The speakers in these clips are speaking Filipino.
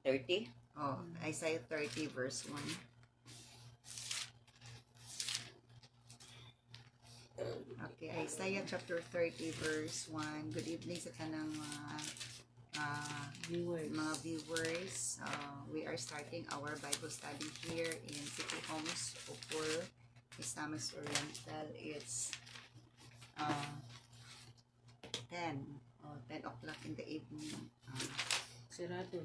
30? Oh, Isaiah 30 verse 1. Okay, Isaiah chapter 30 verse 1. Good evening sa tanang mga viewers. We are starting our Bible study here in City Homes, Opor, Isamis Oriental. It's 10 o'clock in the evening. Sirado.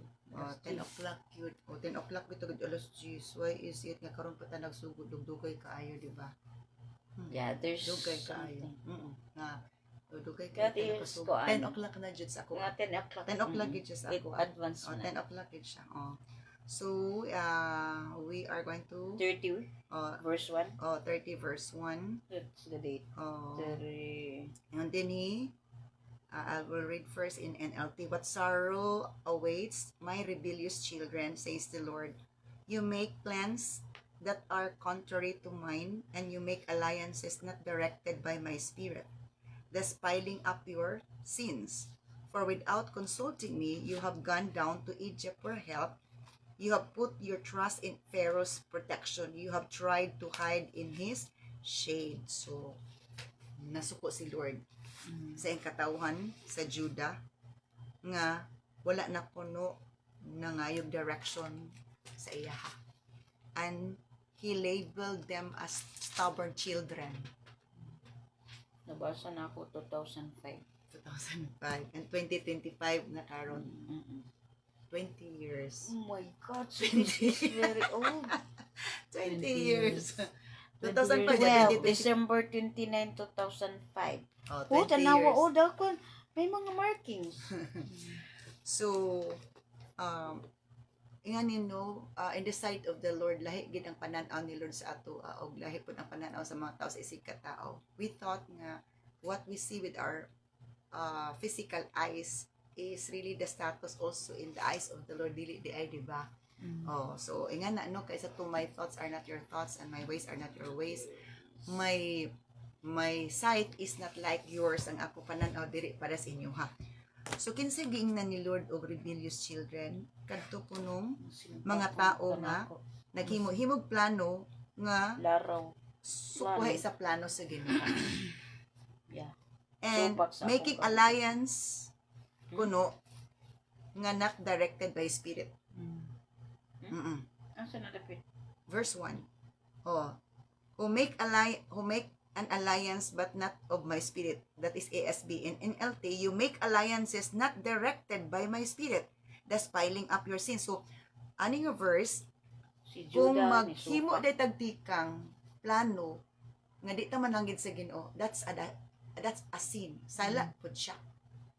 10 o'clock yun. 10 o'clock ito gud alas 10. Why is it nga karon pa ta nagsugod dugay kaayo, di ba? Yeah, there's Dugay kaayo. something. Nga dugay That kaayo is nakasugod. kuan. 10 o'clock na jud sa ako. Nga 10 o'clock. 10 o'clock gid siya sa ako. Advance na. 10 o'clock gid siya. So, we are going to 30 verse 1. 30 verse 1. That's the date. 30. And then I will read first in NLT. What sorrow awaits my rebellious children, says the Lord. You make plans that are contrary to mine, and you make alliances not directed by my spirit, thus piling up your sins. For without consulting me, you have gone down to Egypt for help. You have put your trust in Pharaoh's protection. You have tried to hide in his shade. So, nasuko si Lord sa iyang katawhan sa Judah nga wala na puno na ngayong direction sa iya. And he labeled them as stubborn children. Nabasa na ako 2005. 2005 and 2025 na karon. 20 years. Oh my God, so this is very old. 20 years. 2005, 2025, December 29, 2005. Oh, 20 Oh, tanawa, years. ako. May mga markings. So, nga nino, in the sight of the Lord, lahi gid ang pananaw ni Lord sa ato, og lahi pud ang pananaw sa mga tao sa isig katao. We thought nga what we see with our physical eyes is really the status also in the eyes of the Lord, dili di ay, di ba? So nga na no, kaysa to my thoughts are not your thoughts and my ways are not your ways. My sight is not like yours, ang ako pananaw diri para sa inyo ha. So kinsay giingnan ni Lord og rebellious children, kadto punong mga tao nga naghimo-himog plano nga Laraw. sukuhay sa plano sa Ginoo. Yeah. And Supak sa making akong alliance kuno nga not directed by spirit. Asa na dapit? Verse 1. Who make an alliance but not of my spirit. That is ASB. In NLT, you make alliances not directed by my spirit, thus piling up your sins. So, aning nga verse, Si kung Judah ni maghimo Supak. day tagtikang plano nga di ta mananggid sa Ginoo, that's a sin. Sala pud siya.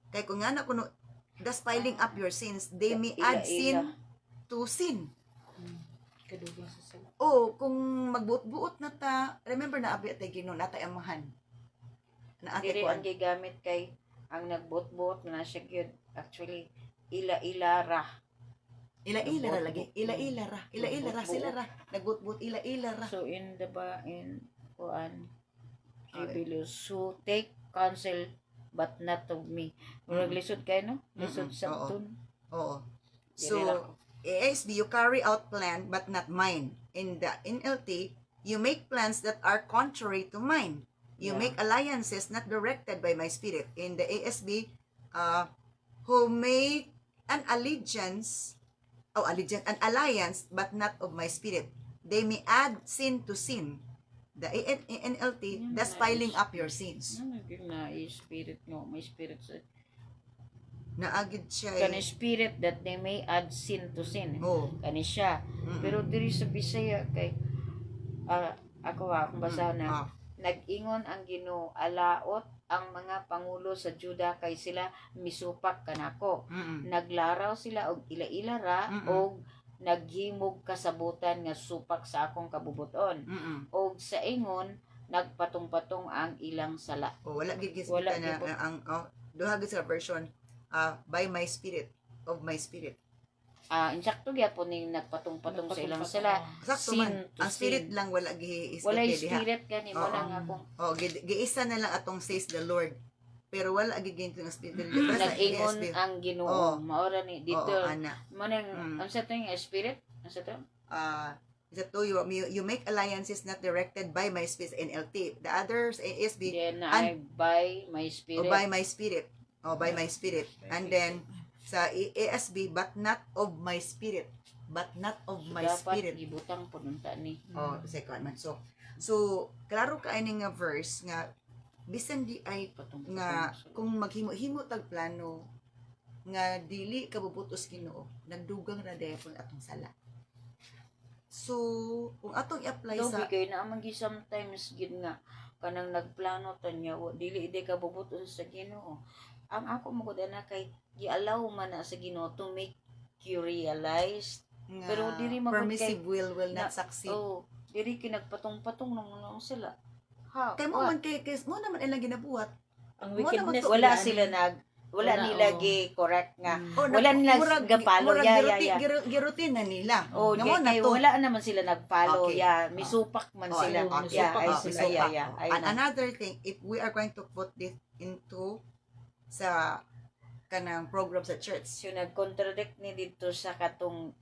Kay kung nga na kuno thus piling up your sins, they may add sin to sin. Kadugay sa sala. Kung magbuot-buot na ta, remember na abi tay Ginoo natay amahan. Na ate Diri ko ang gigamit kay ang nagbot-bot na siya gyud. Actually, ila-ilara. ila-ila ra lagi. Ila-ila ra sila ra. Nagbut-but ila-ila ra. So in kuan rebellious. So take counsel but not of me. Murag lisod kay no? Lisod sa tun. Oo. Dili So, ra ko. ASB, you carry out plan but not mine. In the NLT, you make plans that are contrary to mine. You Yeah. make alliances not directed by my spirit. In the ASB, who make an alliance but not of my spirit. They may add sin to sin. The NLT, thus piling up your sins. Na spirit no, may spirit sa Naagid siya kani spirit that they may add sin to sin. Kani siya. Pero diri sa Bisaya kay ako akong basa na nag-ingon ang Ginoo alaot ang mga pangulo sa Juda kay sila misupak kanako. Naglaraw sila og ila-ila ra og naghimog kasabutan nga supak sa akong kabubuton. Og sa ingon nagpatong-patong ang ilang sala. Wala gid Wala na gid. ang duha gid sa version by my spirit, of my spirit. Insakto gyapon ning nagpatong-patong sa ilang sala. Sakto Sin man. to Ang spirit sin. lang wala gi Wala diha. spirit gani mo lang akong Giisa na lang atong says the Lord. pero wala giging ng spirit. Basta sa Nag-ingon ESV. ang Ginoo. Oo. Maora ni dito. Oo, ana. Manang ang sa to yung spirit? Ang sa to? Isa to, you make alliances not directed by my spirit, NLT. The others, ASB, Then I by my spirit. by my spirit. By my spirit. And then, sa ASB, but not of my spirit. But not of So, my dapat spirit. gibutang pununta ni. Second man. So, klaro ka ini nga verse nga, bisan di ay nga, kung maghimo-himo tag plano, nga dili kabubutos Ginoo, nagdugang ra dayapon atong sala. So, kung atong i-apply Dobi sa kay na amang sometimes gid nga kanang nagplano tanya dili ide ka bubuton sa Ginoo. Ang ako mo gud na kay gi-allow man na sa Ginoo to make you realize nga pero diri magud permissive kay will not na- succeed. diri kinagpatong-patong nung sila. Ha, Kay mo man kay mo naman ilang ginabuhat. Ang Mo naman wickedness to- wala nila, sila wala nila gi correct nga. Wala nila gapalo girutin na nila. Oh, Nga mo na kay to. wala naman sila nagfollow. Okay. Yeah, misupak man sila. okay. Yeah, ay Misupak, sila. misupak. Yeah. Ay And na. another thing, if we are going to put this into sa kanang program sa church, So nag-contradict ni dito sa katong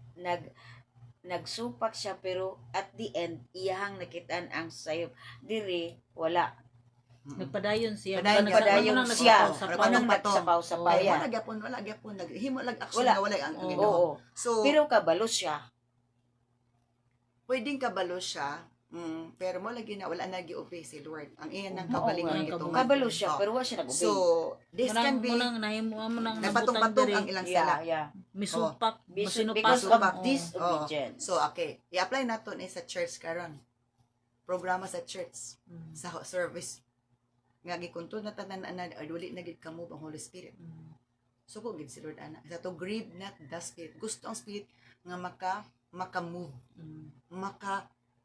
nagsupak siya pero at the end iyahang nakitaan ang sayop diri wala Nagpadayon siya. Nagpadayon Manang siya. nagsapaw-sapaw. Anong nagsapaw-sapaw wala yan? wala gyapon naghimo lag action Wala. nga wala ang Oo. Ginoo. Oo. So Pero kabalo siya. pwedeng kabalo siya, pero mo lagi na wala na gi-obey si Lord. Ang iyan ng Oo, kabalingon nga, gito. Kabalo siya pero wala siya nag-obey. So, this can be Munang nahimo mo nang napatong-patong ang ilang sala. yeah. misupak, Because masinupak. of disobedience. So, okay. I-apply nato ni sa church karon. Programa sa church, sa service. Nga gikuntod na tanan na duli na gid kamo ang Holy Spirit. So ko gid si Lord ana. Sa to grieve not the Spirit. Gusto ang Spirit nga maka-move.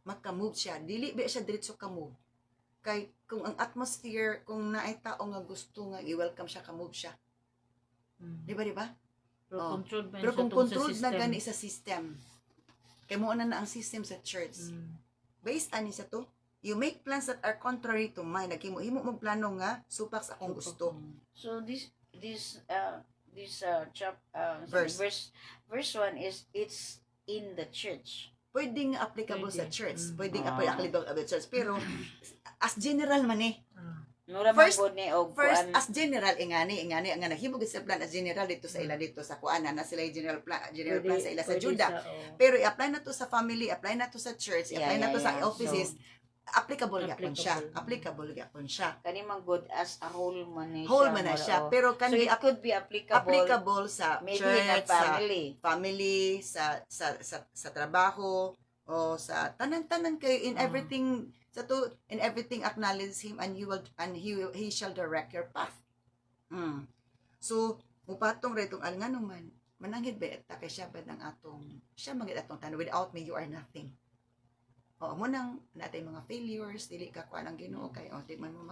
Maka-move siya. Dili ba siya diretso ka-move. Kay kung ang atmosphere, kung naay tao nga gusto nga i-welcome siya, ka-move siya. Di ba? Pero controlled ba Pero siya kung tungkol controlled sa na system? gani sa system, kay mo na ang system sa church. Based ani sa to, you make plans that are contrary to mine. Naghimo-himo mo plano nga supak sa akong gusto. So this Verse. verse 1 is it's in the church. Pwedeng applicable sa Pwede. church. Pwedeng Ah. applicable sa church. Pero as general man Nura First- man ni og First, kuan. as general, ingani, nga nahimo gid sa plan as general dito sa ila dito sa kuana na sila yung general plan sa ila sa Juda. Pero i-apply na to sa family, apply na to sa church, i-apply na to sa offices, applicable gyapon siya. Applicable gyapon siya. Kani man good as a whole man ni Whole man na siya, pero so kan it could be applicable, applicable sa maybe church, in a family. sa trabaho, o sa tanan-tanan kayo in everything in everything acknowledge him and he shall direct your path. So mupatong retong ngano man mananghid ba ta kay siya bad ang atong siya magid atong tanan, without me you are nothing. Mo nang natay mga failures, dili ka kuan ang Ginoo kay di man mo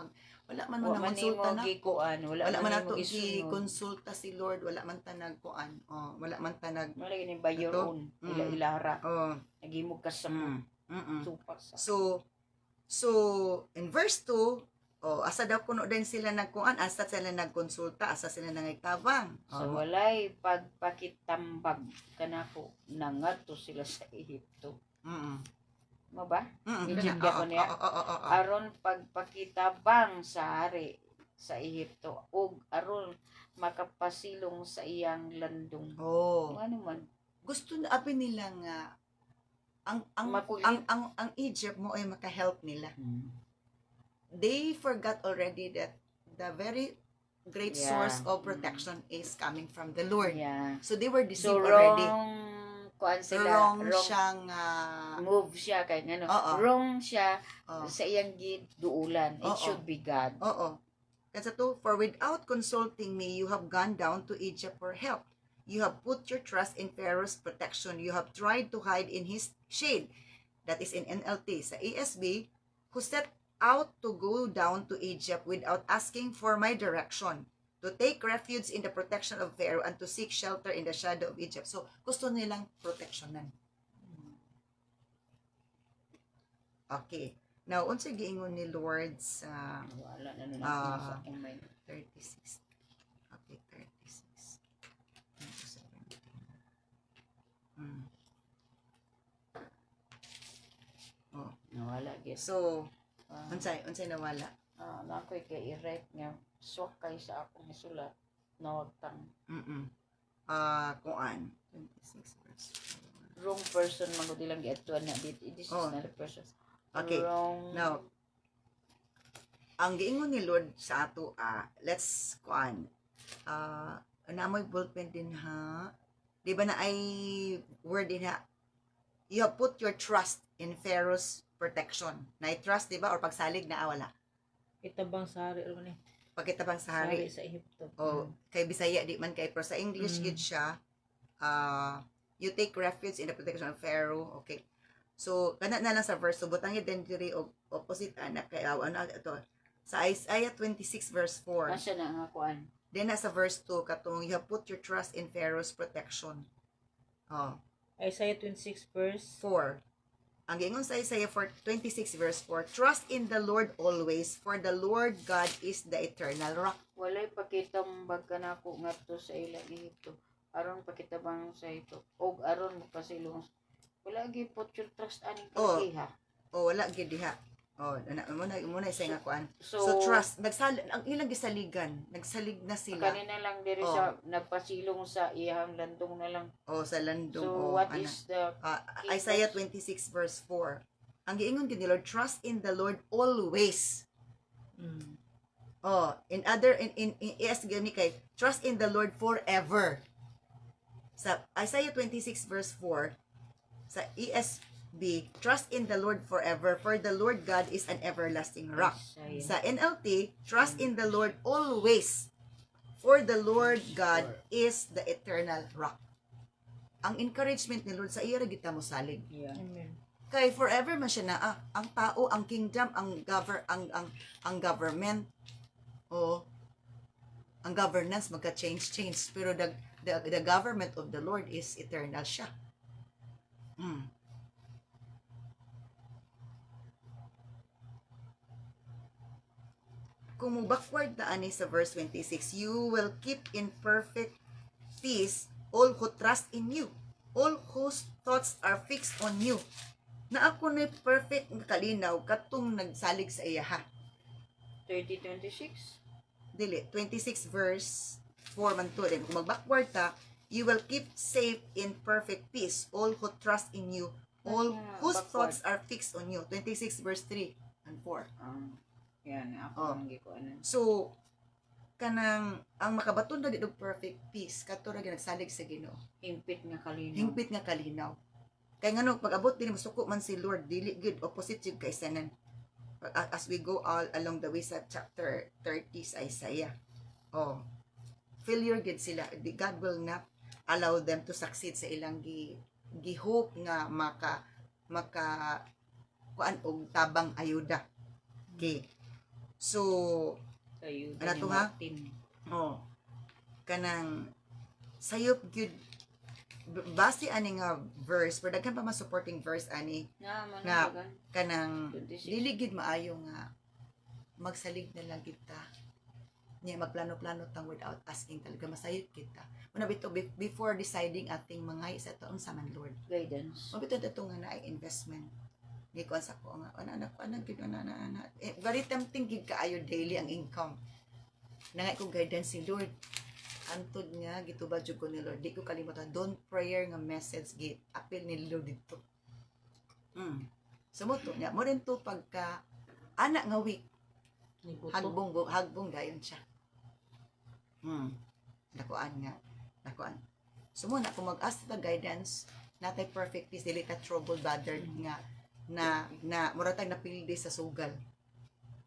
wala man mo Wa man konsulta nimo na. gikuan, Wala man man nato nimo gisunod. i-konsulta si Lord, wala man ta nagkuan. Wala man ta nag Wala gini by your Ito? own. Ilara. Nagimog ka sa mm. supak sa. So in verse 2, asa daw kuno din sila nagkuan, asa sila nagkonsulta, asa sila nangaytabang. So walay pagpakitambag kanako nangadto sila sa Ehipto. Mo ba? Egypt ko niya. Aron pagpakitabang sa hari sa Ehipto ug aron makapasilong sa iyang landong. Ano man? Gusto na apin nila nga Makulit. ang Egypt mo ay maka-help nila. They forgot already that the very great Yeah. source of protection is coming from the Lord. Yeah. So they were deceived So already. kuan sila Wrong wrong siyang move siya kay ngano. Oo. Wrong siya oh, sa iyang giduulan. It Oo. should be God. oo. Kasi to, for without consulting me, you have gone down to Egypt for help. You have put your trust in Pharaoh's protection. You have tried to hide in his shade. That is in NLT. Sa ESV, who set out to go down to Egypt without asking for my direction, to take refuge in the protection of Pharaoh and to seek shelter in the shadow of Egypt. So, gusto nilang protectionan. Okay. Now, unsa giingon ni Lord sa Wala na sa akong mind. 36. Okay, 36. 17. Oh. Nawala gyud. So, unsay nawala? Na ko'y kay i-write nga swak kay sa akong isulat. Nawagtang. Kuan. 26 verse 4. Wrong person magudi lang giadtuan na dit. This is Oh. not a person. Okay. Wrong. Now, ang giingon ni Lord sa ato, let's kuan. Namoy ballpen din ha. Di ba na ay word din ha? You have put your trust in Pharaoh's protection. Na trust, di ba? Or pagsalig na wala. Itabang sa hari ro ni. Pagkitabang sa Hari hari. sa Ehipto. O, kay Bisaya, di man kay. Pero sa English, gid siya. You take refuge in the protection of Pharaoh. Okay. So, kana na lang sa verse. So, butang din diri og opposite anak kay ano ito. Sa Isaiah 26 verse 4. Asa na nga kuan. Then nasa verse 2 katong you have put your trust in Pharaoh's protection. Oh, Isaiah 26 verse 4. Ang giingon sa Isaiah 26 verse 4, trust in the Lord always, for the Lord God is the eternal rock. Walay pakitang bag kanako ngadto sa ilang Ehipto. Aron pakitabang sa ito. Og aron mo pasilong. Wala gyud put your trust aning Oh. kagiha. O wala gid diha. O muna isa nga kuan. So, So trust, ang ilang gisaligan, nagsalig na sila. kanina lang diri Oh. sa nagpasilong sa iyang landong na lang. O sa landong So o what ana. is the Isaiah 26 verse 4. Ang giingon gid ni Lord, trust in the Lord always. Oh, in ESV ni kay trust in the Lord forever. Sa Isaiah 26 verse 4, sa ESV, trust in the Lord forever, for the Lord God is an everlasting rock. Isaiah. Sa NLT, trust in the Lord always, for the Lord God is the eternal rock. Ang encouragement ni Lord sa iya ra gid ta mo salig. Yeah. Amen. Kay forever man siya na ang tao, ang kingdom, ang government o ang governance magka-change pero the government of the Lord is eternal siya. Kung mo backward na ani sa verse 26, you will keep in perfect peace all who trust in you, all whose thoughts are fixed on you. Na ako na perfect nga kalinaw katong nagsalig sa iya ha. 30:26. Dili 26 verse 4 man to din. Kung mag-backward ta, you will keep safe in perfect peace all who trust in you, all whose Backward. thoughts are fixed on you. 26 verse 3 and 4. Yan ako Oh. ang gikuanan. So kanang ang makabaton na dito perfect peace kato ra ginagsalig sa Ginoo. Hingpit nga kalinaw. Hingpit nga kalinaw. Kay ngano pag-abot din musuko man si Lord dili good opposite jud kay sanan. As we go all along the way sa chapter 30 sa Isaiah. Oh. Failure gid sila. God will not allow them to succeed sa ilang gi-hope nga maka kuan og tabang ayuda. Okay. So, Kayo Ano to, ha? Kanang sayop gyud base ani nga verse, pero daghan pa mas supporting verse ani Na nga managan. kanang 26. dili gid maayo nga magsalig na lang kita. Nya magplano-plano tang without asking talaga masayop kita. Muna bito before deciding ating mga sa taon sa man Lord. Guidance. Mabito ito nga na ay investment. Di ko sa ko nga anak gid na very tempting gid kaayo daily ang income. Nangay ko guidance si Lord. Antod nga gitubad jud ko ni Lord. Di ko kalimutan don't prayer nga message git apil ni Lord dito. Sumuto niya mo rin to pagka anak nga week Nibuto. hagbong dayon siya. Dakuan. Sumuna kung mag-ask ta guidance, natay perfect peace, dili ta trouble bothered nga na muratag napildi sa sugal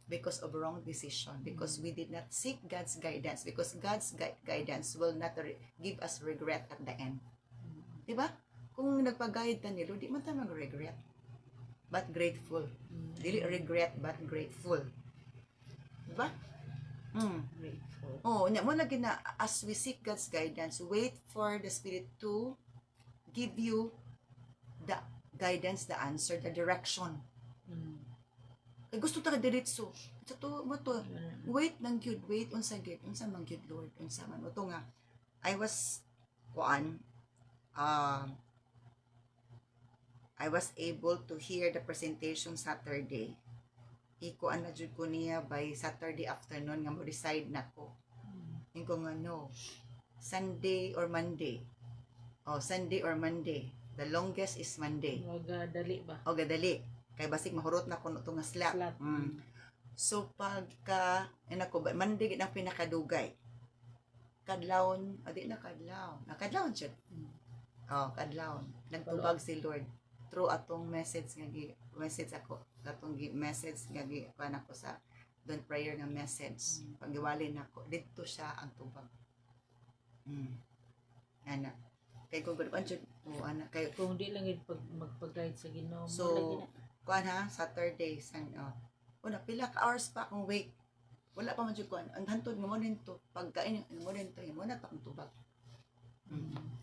because of wrong decision, because we did not seek God's guidance, because God's guidance will not give us regret at the end. Diba? Kung nagpag-guide ta ni Lord, di man ta mag-regret, but grateful. Dili regret but grateful. Diba? Grateful. Oh, nya mo lagi na as we seek God's guidance, wait for the Spirit to give you the guidance, the answer, the direction. Kay gusto ta ka diretso. Sa to mo to. Wait lang gyud, wait unsa man gyud Lord, unsa man uto nga. I was I was able to hear the presentation Saturday. Ikuan na jud ko niya by Saturday afternoon nga mo decide na ko. Yung ko nga no. Sunday or Monday. Sunday or Monday. The longest is Monday. Mga dali ba? O gadali. Kay basig mahurot na kuno to nga slot. Slot. So pagka Monday gid ang pinakadugay. Kadlawon, adi na kadlaw. Nakadlawon siya. Kadlawon. Nagtubag si Lord through atong message ako. Atong message nga kuan ako sa don prayer nga message. Paggiwali nako didto siya ang tubag. Ana. Kay kung gud ana kay Kung di lang yun magpag-guide sa Ginoo. so kuan ha Saturday una pila ka hours pa akong wake. Wala pa man jud kuan. Ang hantod nga mo nito pagkain mo nito mo na takong tubag.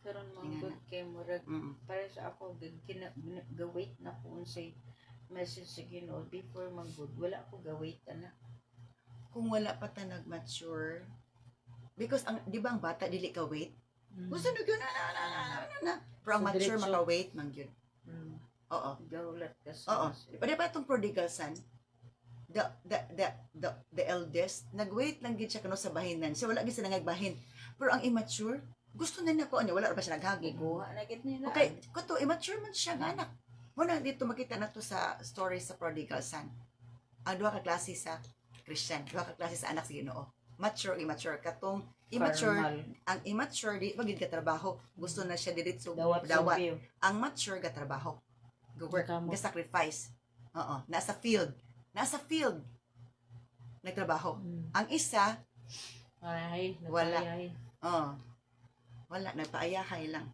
Karon mga good kay murag para sa ako gawait na ko unsay message sa Ginoo before mag-good. Wala ko gawait ana. Kung wala pa ta nag-mature because ang di ba ang bata dili ka wait. Gusto na gyud na. Pero ang So, mature diretso. maka-wait man gyud. Oo. Gawlat ka Oo. sa Pwede ba itong prodigal son? The eldest, nag-wait lang gid siya kano sa bahinan. Siya wala gid siya nangagbahin. Pero ang immature, gusto na nako niya, wala ra pa siya naghagig. giguha na gid nila. Okay, kuto immature man siya nga anak. Muna dito makita nato sa story sa prodigal son. Ang duha ka klase sa Christian, duha ka klase sa anak sa Ginoo. Mature, immature. Katong immature, ang immature di pagid ka trabaho. Gusto na siya diretso dawat. dawat. Ang mature ga trabaho. Go work, Nakamot. ga sacrifice. Nasa field. Nagtrabaho. Ang isa, Ay, Wala. nagpayay. wala, nagpaayahay lang.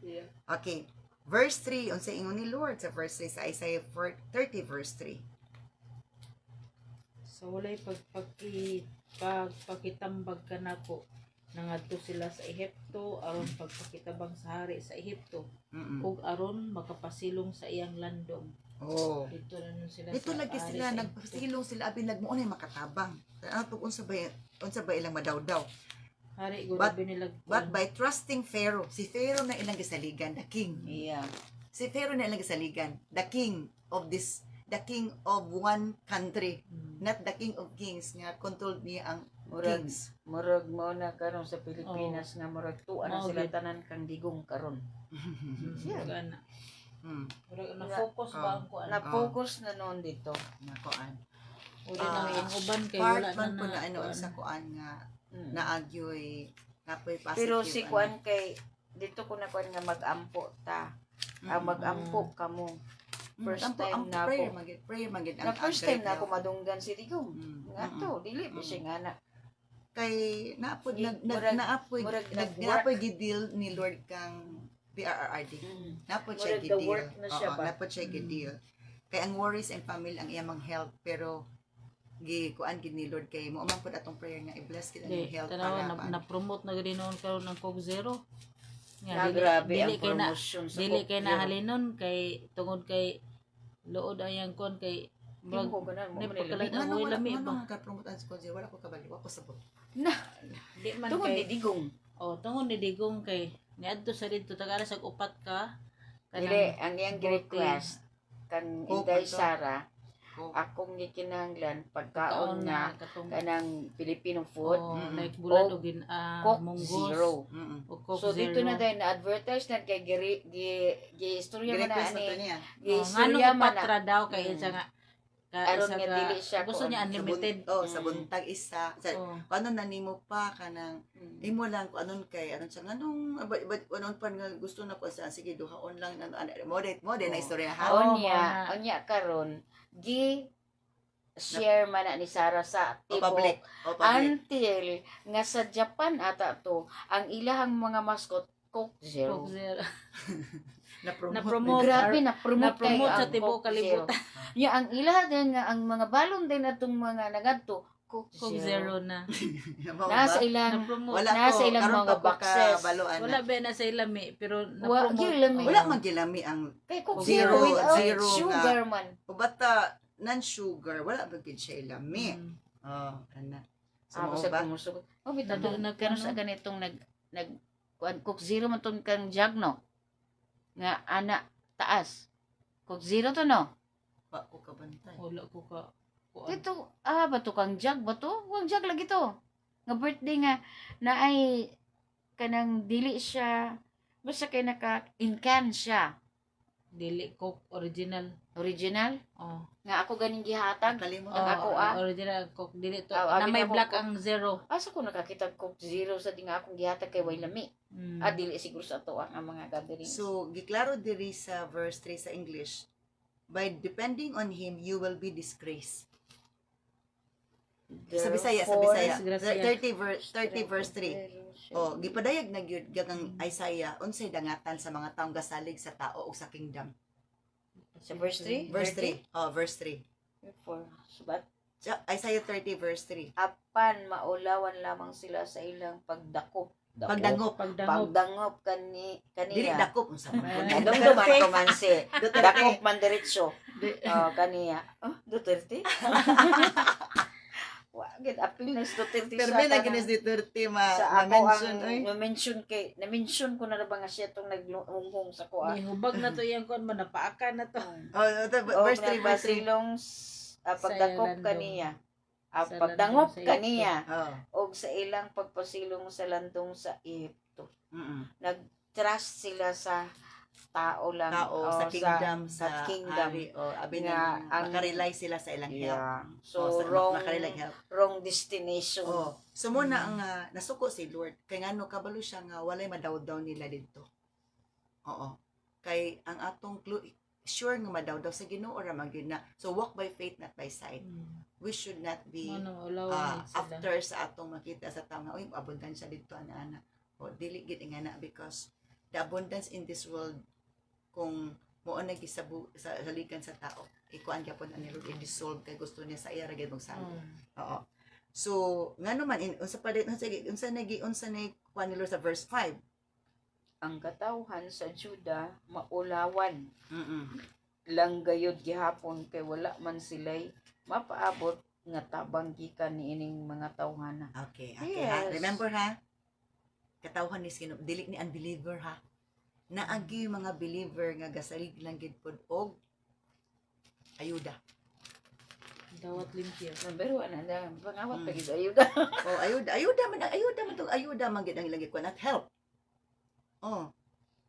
Yeah. Okay. Verse 3, unsa ingon ni Lord sa verse 3 sa Isaiah 30 verse 3. So walay pagpakitambag ka nako nangadto sila sa Ehipto aron pagpakitabang sa hari sa Ehipto ug aron makapasilong sa iyang landong. Dito na nun sila Dito sa lagi hari sila sa Ehipto. nagpasilong sila abin nagmuon ay makatabang. Ano to unsa ba ilang madawdaw? Hari gud But- abi nila But by trusting Pharaoh, si Pharaoh na ilang gisaligan, the king. Yeah. Si Pharaoh na ilang gisaligan, the king of one country, not the king of kings nga controlled niya ang Murag kings. mo na karon sa Pilipinas nga murag tuwa na Mao sila gid. tanan kang digong karon. Gana. Hmm. Na focus ba ang kuan? Na-focus na noon dito. Nakuan. Uli na ang uban kay Part wala man po na na ano kuan. sa kuan nga Mm. naagyoy kapoy positive. Pero si kuan kay dito ko na kuan nga mag-ampo ta. Ang mag-ampo kamo. First time na ako. prayer magid Na first time na ako madunggan si Digong. Mm. Nga to, dili pa siya nga na. Kay naapod Murag- naapoy gidil ni Lord kang BRRD. Napod siya Murag the gidil. work na siya ba? Napod siya gidil. Kay ang worries and family ang iyang health pero kuan gid ni Lord kay mo man pud atong prayer nga i-bless gid ang Di, health tanawa para na promote na gid noon karon ng Coke Zero. Na grabe ang kay na promotion sa dili kay Coke Zero. nahalinon kay tungod kay luod ayang kon kay Hindi ko ganun, mo Ni manila. pagkalag- Ano Uy, wala lami ano ba? nga ka-promote ang school wala ko kabalo ako sabot. di man Tungod kay ni Digong. tungod ni Digong kay niadto sa dito tagala sa upat ka Dili, ang iyang birthday. request kang Coke Inday man to. Sara, Coke. akong gikinahanglan pagkaon na katong kanang Filipino food, like bulan Oh, o gin Coke munggos Zero. o Coke So dito Zero. na dahil na-advertise na kay gi-istorya man na Request na to ani. niya. Ngano Gi-istorya man na. patra daw kay isa nga Aron isa nga dili siya gusto kuan. niya unlimited. Sa buntag isa. Oh. Kung ano nanimo pa kanang imo lang kung anon kay anon sa nganong anon pa nga gusto na ko sa sige duhaon lang mo de na istorya ha. Oh, Onya karon share man na ni Sara sa O tibo public. O public. until nga sa Japan ata to ang ilahang mga mascot Coke Zero. Coke Zero. Na-promote. Grabe na promote Na-promote sa ang tibuok Coke kalibutan. Zero. Ya ang ilaha din nga ang mga balon din atong mga nagadto Coke Coke Zero. Zero na. Nasa ilang Na-promote. nasa ilang karon mga pa ko boxes. kabaluan Wala na. ba na sa ilami pero Wa na-promote. gyud lami. Wala man gilami ang Kay Coke Zero, Zero without zero sugar man. bata non-sugar, wala ba gid siya lami. Oh, ana. So, mao basta ba? kumusog. Oh, bitaw Nag- nagkano sa ganitong nag kuan Coke Zero man tong kang jug no. Nga ana taas. Coke Zero to no. Wa ko kabantay. Wala ko ka. kuan. Dito, bato kang jug ba to? Kang jug lagi to. Nga birthday nga na ay kanang dili siya basta kay naka in can siya. Dili Coke original. Original Oh. nga ako ganing gihatag. Kalimutan Oh, ako, original Coke dili to. Ah, na abi may na ko- black ang zero. Asa ko nakakita Coke Zero sa di nga akong gihatag kay way lami. Dili siguro sa to ang mga gatherings. So, giklaro diri sa verse 3 sa English, by depending on him, you will be disgraced. Sa Bisaya, sa Bisaya. Disgrasya. 30 verse 3. Oh, gipadayag na gyud gagang Isaiah unsay dangatan sa mga taong gasalig sa tao o sa kingdom. Sa verse 3? Verse 3. Oh, verse 3. Subat. Isaiah 30 verse 3. Apan maulawan lamang sila sa ilang pagdakop. Pagdangop. Pagdangop Dili kaniya. dakop unsa man. Nadumduman ko man si Duterte. dakop man diretso. Kaniya. Duterte? Gid apil na si Duterte Pero sa may tanan. naginis Duterte Sa ako ma-mention ang oy. na-mention ko na ba nga siya itong naglunghong sa kuha. Ni hubag na to yang kon man napaakan na to. Oh, verse 3 verse 3. Pasilong pagdakop landong. kaniya. Sa Pagdangop landong sa kaniya. Oh. Og sa ilang pagpasilong sa landong sa Ehipto. Mm. Nag-trust sila sa tao lang. Tao o sa kingdom sa kingdom. hari o abi Nga, na ang- makarely sila sa ilang help. Yeah. So, So, wrong makarely help. wrong destination. Oh, so muna ang nasuko si Lord kay ngano kabalo siya nga walay madawdaw nila didto. Oo. Kay ang atong sure nga madawdaw sa Ginoo ra man gyud na. So walk by faith not by sight. We should not be Ano ulawan sila. after sa atong makita sa tao nga oy abundance dito ana. O dili gid nga na because the abundance in this world kung mo na gisabu sa halikan sa tao ikuan gyapon ani Lord i-dissolve kay gusto niya sa iya ra gyud magsalo. Oo. So, ngano man unsa pa din unsa na kuan ni Lord sa verse 5. Ang katawhan sa Juda maulawan. Mm. Lang gayud gihapon kay wala man sila'y mapaabot nga tabang gikan niining mga tawhana. Okay, ha. Yes. Remember ha? Katawhan ni sino dili ni unbeliever ha. Naagi mga believer nga gasalig lang gid pod og ayuda. Dawat limpyo. Number 1 na pangawat pa Mm. gid ayuda. Oh, ayuda man gid ang ilang gikuan at help. Oh.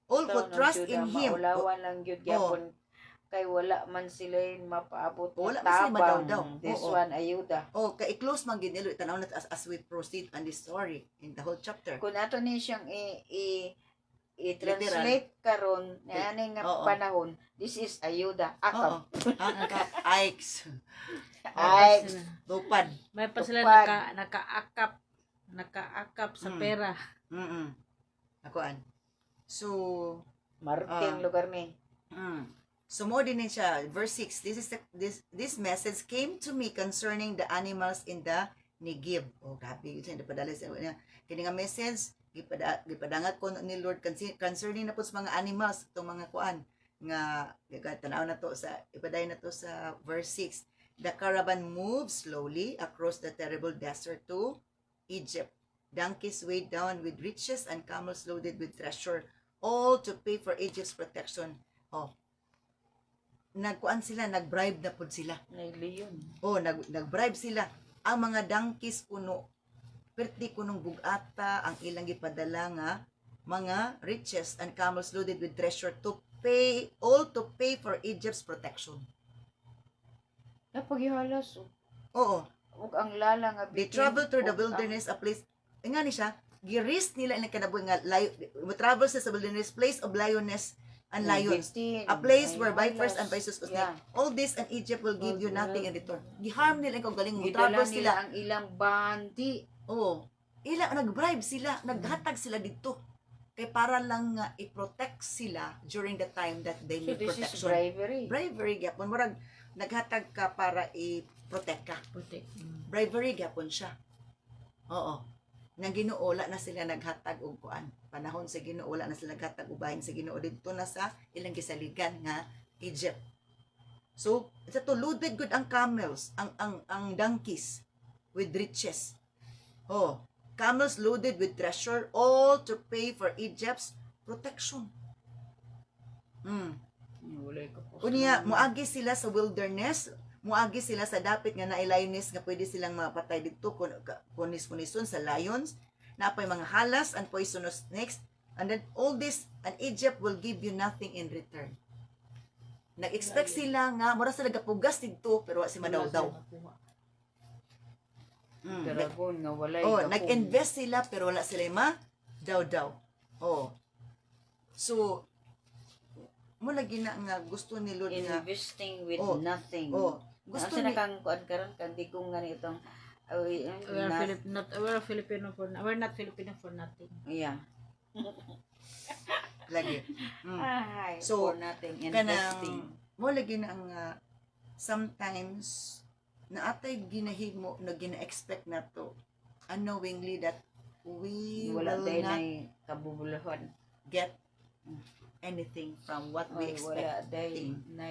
All who trust in him. Maulawan lang gyud gyapon kay wala man sila'y mapaabot Wala nga man sila tabang. madawdaw. This Oo. one ayuda. Oh, kay i-close man gid nilo tanaw nat as we proceed on this story in the whole chapter. Kung ato ni siyang i-translate karon ani nga Oo. panahon, this is ayuda. Oo. Akab. Ikes. Ay, Tupad. May pa sila Tupad. nakaakap sa pera. Mm. Akoan. So, Marting lugar ni. So mo din siya verse 6. This message came to me concerning the animals in the Negev. Oh, grabe yun sa padala sa kini nga message gipadangat ko ni Lord concerning na po sa mga animals itong mga kuan nga tanaw na to sa ipadayon na to sa verse 6. The caravan moves slowly across the terrible desert to Egypt. Donkeys weighed down with riches and camels loaded with treasure, all to pay for Egypt's protection. Oh, nagkuan sila, nagbribe na pud sila. Nagliyon. Oh, nagbribe sila. Ang mga donkeys kuno, perti kunong bugata, ang ilang gipadala nga mga riches and camels loaded with treasure to pay for Egypt's protection. Napaghihalas. Oo. Ug ang lala nga They bitin, travel through the ug wilderness, a place, nga ni siya, giris nila ilang kanabuhi nga, travel sa wilderness, place of lioness and lion. A place where vipers and poisonous snake. Yeah. All this and Egypt will give you nothing in return. Giharm nila kung galing mo. Gidala Travel nila sila. ang ilang bandi. Oo. Nag-bribe sila. Naghatag sila dito. Kay para lang nga i-protect sila during the time that they So need this is protection. bravery. Bravery gyapon. Murag naghatag ka para i-protect ka. Puti. Bravery gyapon siya. Oo. Nang Ginoo wala na sila naghatag og kuan. Panahon sa Ginoo wala na sila naghatag ubahin sa Ginoo didto na sa ilang gisaligan nga Egypt. So, sa to loaded good ang camels, ang donkeys with riches. Oh, camels loaded with treasure, all to pay for Egypt's protection. Wala ka po. Unya, muagi sila sa wilderness, muagi sila sa dapit nga na lioness nga pwede silang mapatay dito kunis-kunison sa lions, napay mga halas and poisonous snakes, and then all this, and Egypt will give you nothing in return. Nag-expect sila nga, mura sila gapugas dito, pero si madaw-daw. Dragon nga walay Oh, gapong. nag-invest sila, pero wala sila daw-daw. Oh. So, mo lagi na nga gusto ni Lord nga, Investing with Oh, nothing. gusto Gusto ni, na kang kuan karon kang digong ganitong We're Filipino for we're not Filipino for nothing. yeah. lagi. Ay, So, for nothing Kanang, investing. mo lagi na nga, sometimes, naatay ginahimo na gina-expect na to, unknowingly that we Wala will day not na kabubuluhan. get anything from what we Ay, expect. wala day expecting. na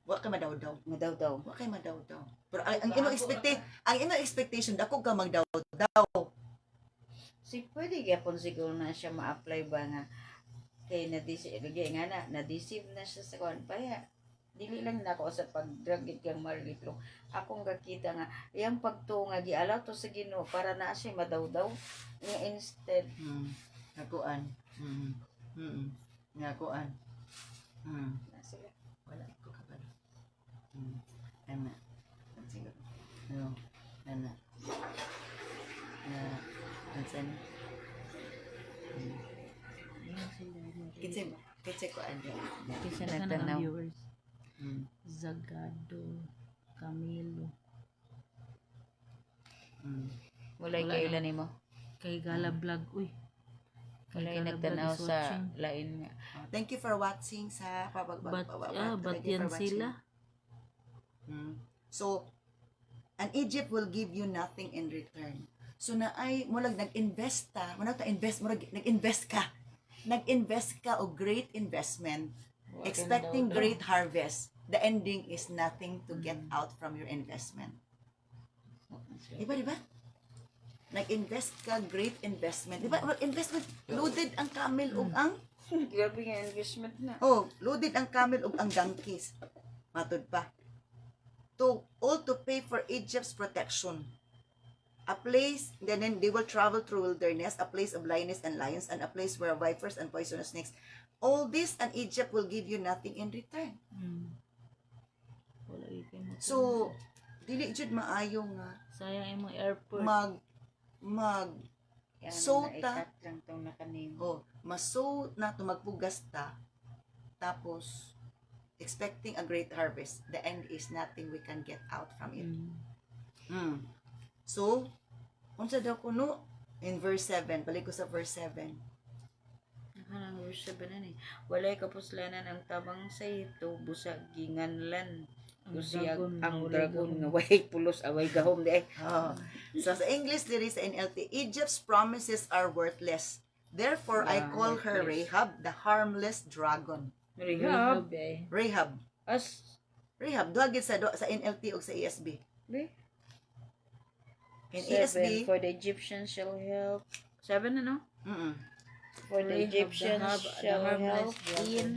Wa ka madaw-daw. madaw-daw. Wa kay madaw-daw. Pero ang imong expectation dako ka magdaw-daw. Si pwede gyapon siguro na siya ma-apply ba nga kay na-deceive na siya sa kuan pa ya. Dili lang nako sa pagdragit kang marlitlo. Akong gakita nga iyang pagtunga gialaw to sa Ginoo para na siya madaw-daw nga instead Nakuan. Nakuan. na sila. Wala ko kabalo. Ana. Siguro. No. Ana. Na ansan. Kitse ko ando. Kisa Sana nagtanaw. ang viewers. Zagado, Camilo, Walay Wala kayo na. lang nimo. kay Gala Vlog. Uy. Kay Walay Gala nagtanaw Vlog is sa watching. lain nga. Thank you for watching sa But yan sila. So, and Egypt will give you nothing in return. So na ay mulag nag-invest ta, nag-invest ka. Nag-invest ka o great investment, expecting great harvest. The ending is nothing to get out from your investment. Diba? Nag-invest ka, great investment. Diba? Investment, loaded ang camel ug ang Grabe nga investment na. loaded ang camel ug ang donkeys. Matud pa. All to pay for Egypt's protection. A place, then they will travel through wilderness, a place of lioness and lions, and a place where vipers and poisonous snakes. All this and Egypt will give you nothing in return. Wala ikay mo. So, dili jud maayo nga sayang imong airport. Yan So, na ta- ikat lang tong nakanim. maso na to magpugas ta, tapos expecting a great harvest. The end is nothing we can get out from it. So, unsa daw kuno in verse 7, balik ko sa verse 7. Kanang verse 7 na ni. Walay kapuslanan ang tabang sa ito busag ginganlan. Kusiyag ang dragon nga way pulos away gahom di ay. So sa English there is NLT, Egypt's promises are worthless. Therefore I call her Rahab, the harmless dragon. Rehab. Rahab. As Duha gid sa NLT ug sa ESB. be In 7 ESB, for the Egyptians shall help. 7 ano? For the Rahab, Egyptians the shall harmless help dragon. in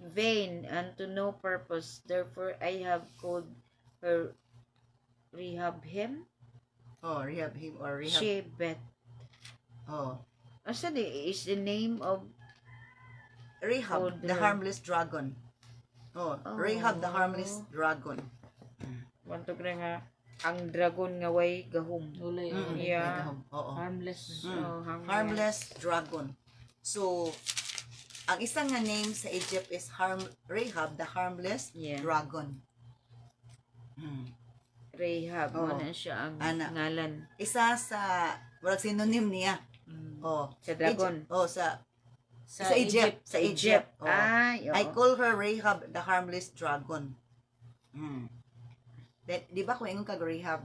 vain and to no purpose. Therefore I have called her Rehab him. Rahab him or Rahab. Shebet. Asa is the name of Rahab, the Older. harmless dragon. Rahab, the harmless dragon. Wantog na nga ang dragon nga way gahom. Wala yun. Yeah. Harmless. Harmless dragon. So, ang isang nga name sa Egypt is Rahab, the harmless Yeah. dragon. Rahab mo na siya ang Ana. ngalan Isa sa, walang synonym niya. sa dragon. Sa Egypt. Sa Egypt. Ay, I call her Rahab, the harmless dragon. Di ba kung ingon kag Rahab,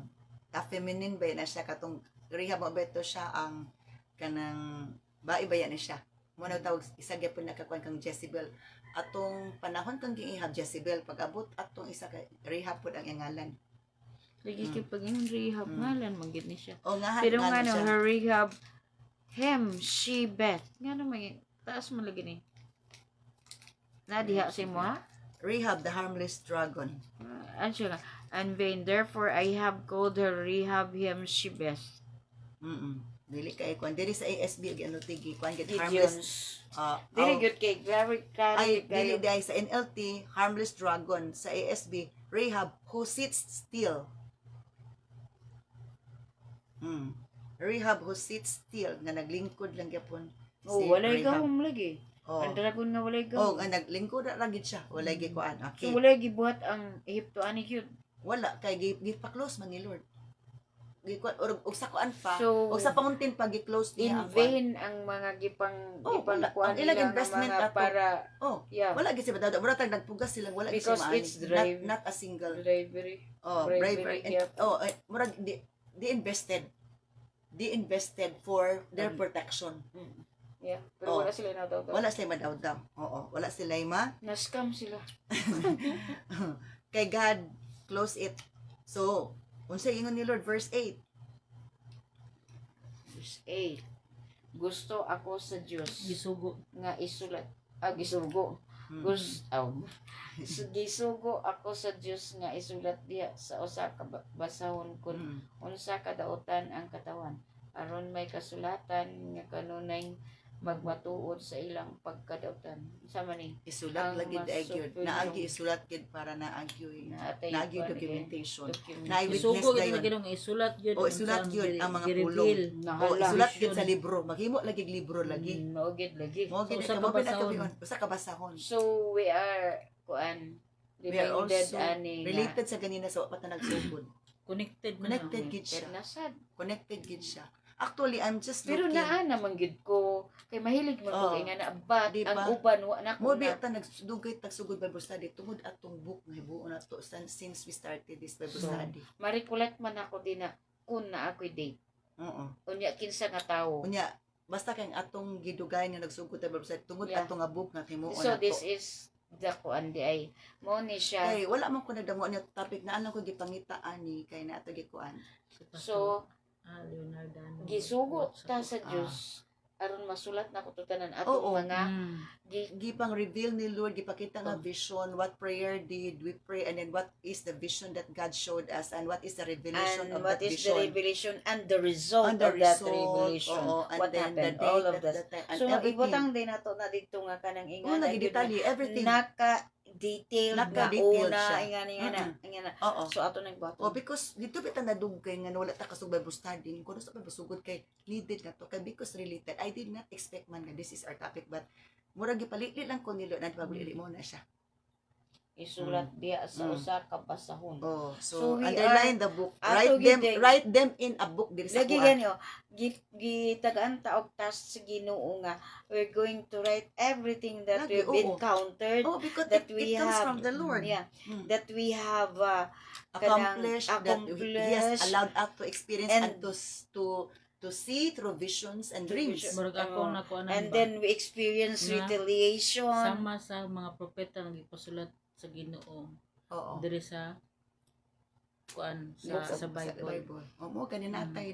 feminine ba na siya katong Rahab mo ba ito siya ang kanang bae ba yan siya. Muna tawag isa gyapon nakakuan kang Jezebel. Atong panahon kang giihab Jezebel pag-abot atong isa ka Rahab pud ang ngalan. Lagi kay pag yung Rahab ngalan manggid ni siya. O nga Pero nga siya. her Rahab hem she bet. Nga naman taas mo lagi ni. Nadiha si mo ha? Rahab the harmless dragon. Ano siya nga? And vain, therefore I have called her Rahab him she best. Dili kay kuan diri sa ASB ag ano tigi kuan gid harmless. Gideons. Dili good kay Ay dili dai sa NLT harmless dragon, sa ASB Rahab who sits still. Rahab who sits still nga naglingkod lang gyapon. Oh, walay gahom lagi. Ang dragon nga walay Oh, gahom. nga naglingkod ra gid siya, walay gikuan. Okay. So walay gibuhat ang Ehipto ani cute. Wala kay gi-close man ni Lord. Gikuan og sa kuan pa, So, og sa fountain pa gi-close In niya ang kuan. vain ang mga gipang wala. kuan Ang ilang nila nga investment mga ato. para Yeah. Wala gid siya daw. Mura tag nagpugas sila, wala gid siya Because maani. it's drive- Not a single. bravery. Bravery. yeah. Mura di invested for their protection. Yeah, pero wala sila na daw. Wala sila madaw-daw. Oo, wala sila Na-scam sila. kay God close it. So, unsay ingon ni Lord verse 8. Verse 8. Gusto ako sa Diyos Gisugo. nga isulat. Gisugo. Gisugo ako sa Diyos nga isulat diha sa usa ka basahon kun unsa ka daotan ang katawan. Aron may kasulatan nga kanunay magmatuod sa ilang pagkadautan. Sama ni Isulat ang lagi dagyod. masupil Naagi yung- isulat gid para naagyoy. naatay Naagi kuan again. documentation. Documentation. Na-eyewitness Gisugo gid dayon. na ginong isulat gyud. O, isulat gyud ang mga gi-reveal. pulong. O, Nahala. isulat gid sa libro. Maghimo lagi libro lagi. Maugid lagi. Mo gid usa ka ka mo basahon. Usa ka basahon. So we are kuan We are reminded also ani related sa ganina sa pata nagsugod. Connected man. Connected na. gid siya. nasad. Connected gid siya. Actually, I'm just Pero looking. naa naman gid ko kay mahilig man ko Oh. nga na but Diba? ang uban wa na Mo ko biya na. ta nagsugod tagsugod Bible study tungod atong book nga hibuon nato since we started this Bible So, study. Ma-recollect man ako din na kun na ako'y date. Oo. Unya kinsa nga tawo. Unya, basta kay atong gidugay nga nagsugod ta Bible study tungod Yeah. atong nga book nga himuon So nato. this is the kuan di ay mo ni siya. Kay wala man ko nagdamo niya topic na alam ko gipangita ani kay na ato gikuan. So Leonardo. gisugo ta sa Dios aron masulat na ko to tanan Oo. atong mga Gipang reveal ni Lord, gipakita nga Oh. vision, what prayer did we pray, and then what is the vision that God showed us, and what is the revelation and of what that is the vision. revelation and the result And the of that result, revelation. oo, and What then happened, the all date of that. and So everything. ibutang din nato na dito nga kanang Oo, ingana lagi detalye, everything. naka-detailed nga Naka-detailed una siya. ingana. Oo. So ato nang Oh, because dito bita nadugay nga wala ta kasug Bible study, kuno sa Bible sugod kay needed na to, kay because related. I did not expect man nga this is our topic, but murag gipalili lang ko nilo na pagulili mo na siya. Isulat diya sa usa ka basahon. Oh, So so, we underline the book. ato gid- Write them in a book diri sa Lagi kuan. ganyo, gitagaan ta og task sa Ginoo nga we're going to write everything that Lagi, we've oo. encountered. Oh, because that it we comes have from the Lord. Yeah, Mm. that we have Accomplished, that He has accomplished allowed us to experience and- and to see through visions and dreams. Murag ako na kuan and then we experience Na, retaliation. sama sa mga propeta nga gipasulat sa Ginoo Oo. diri sa kuan Book sa of- Bible. O mo gani naatay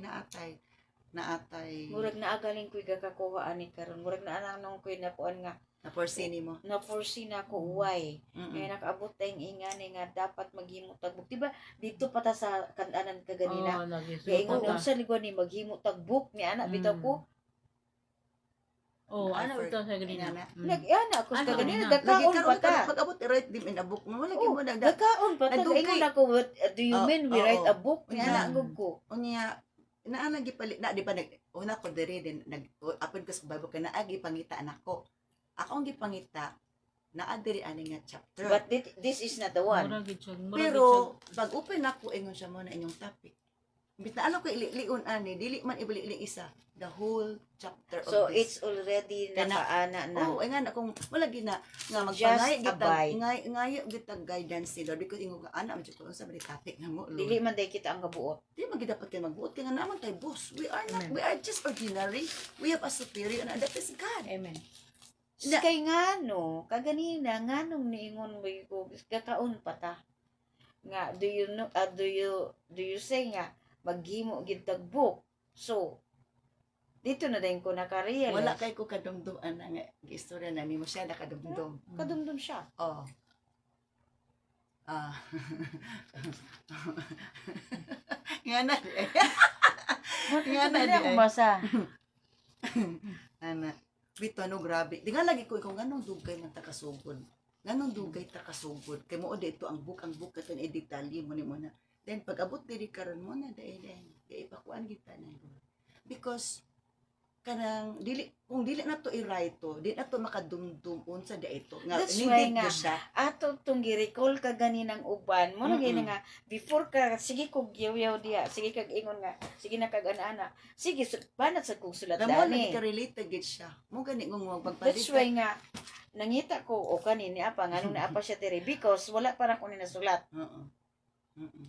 Murag na agaling ko'y gakakuha ani karon. Murag na anang ko'y nakuan nga na foresee mo. na foresee na ko why. Mm. Kaya nakaabot tayong ingani nga dapat maghimo tagbuk. Diba dito pata sa kananan ka ganina. Oh, lagi Kaya ingon ta. unsa ligwa ni maghimo tagbuk ni ana bitaw ko. Oh, ana Effort. ito sa ganina. Ingana. Nag-ana ako sa Ano, ganina ganina. Lagi dakaon karon pa ta. pag-abot write them in a book. Wala gyud Oh, mo nagda. dakaon pa ta. Nadugay. Ingon ako what do you Oh, mean we oo. write a book? Ni Yeah. ana gud ko. Unya naana gipalit na di ba nag una ko diri din nag apod ko sa Bible kay naagi pangita nako. Ako ang gipangita naa diri ani nga chapter. But this is not the one. Mura gid siya. Pero pag open ako ingon siya mo na inyong topic. Bita alam ko ililiun ani dili man ibili isa the whole chapter So of it's this. already Kana- nakaana na. Oh, nga kung wala gina nga Just magpangay abide. ngayo gitag guidance ni Lord because ingo ka ana man jud ko sa bali topic nga mo Lord. Dili man day kita ang gabuot. Di man gid dapat kay magbuot kay nga naman tay boss. We are not Amen. we are just ordinary. We have a superior and that is God. Amen. Kay ngano, kaganina nganong niingon mo ko kakaon pa ta. Nga do you know do you say nga maghimo gid tag book. So dito na din ko nakarealize. Wala kay ko kadumduman nga istorya na nimo siya nakadumdum. Kadumdum siya. Oh. Nga na. Nga na ako masa. Ana. Bito ano grabe. Di nga lagi ko ikaw nganong dugay man ta kasugod. Nganong dugay ta kasugod. Kay mo dito ang book katon i-detalye mo ni mo na. Then pag abot diri karon mo na dai ipakuan kita na. Because kanang kung dili na to i-write to, di na to makadumdum unsa da ito. Nga That's why nga, siya. ato tong gi-recall ka ganinang uban mo na gani nga before ka sige kog yaw diya, sige kag ingon nga, sige na kag ana sige banat sa kog sulat Damo dani. lagi ka relate gid siya. Mo gani ngong magpalit. That's why nga nangita ko o kanini apa nganong naapa siya diri because wala para ko ni nasulat.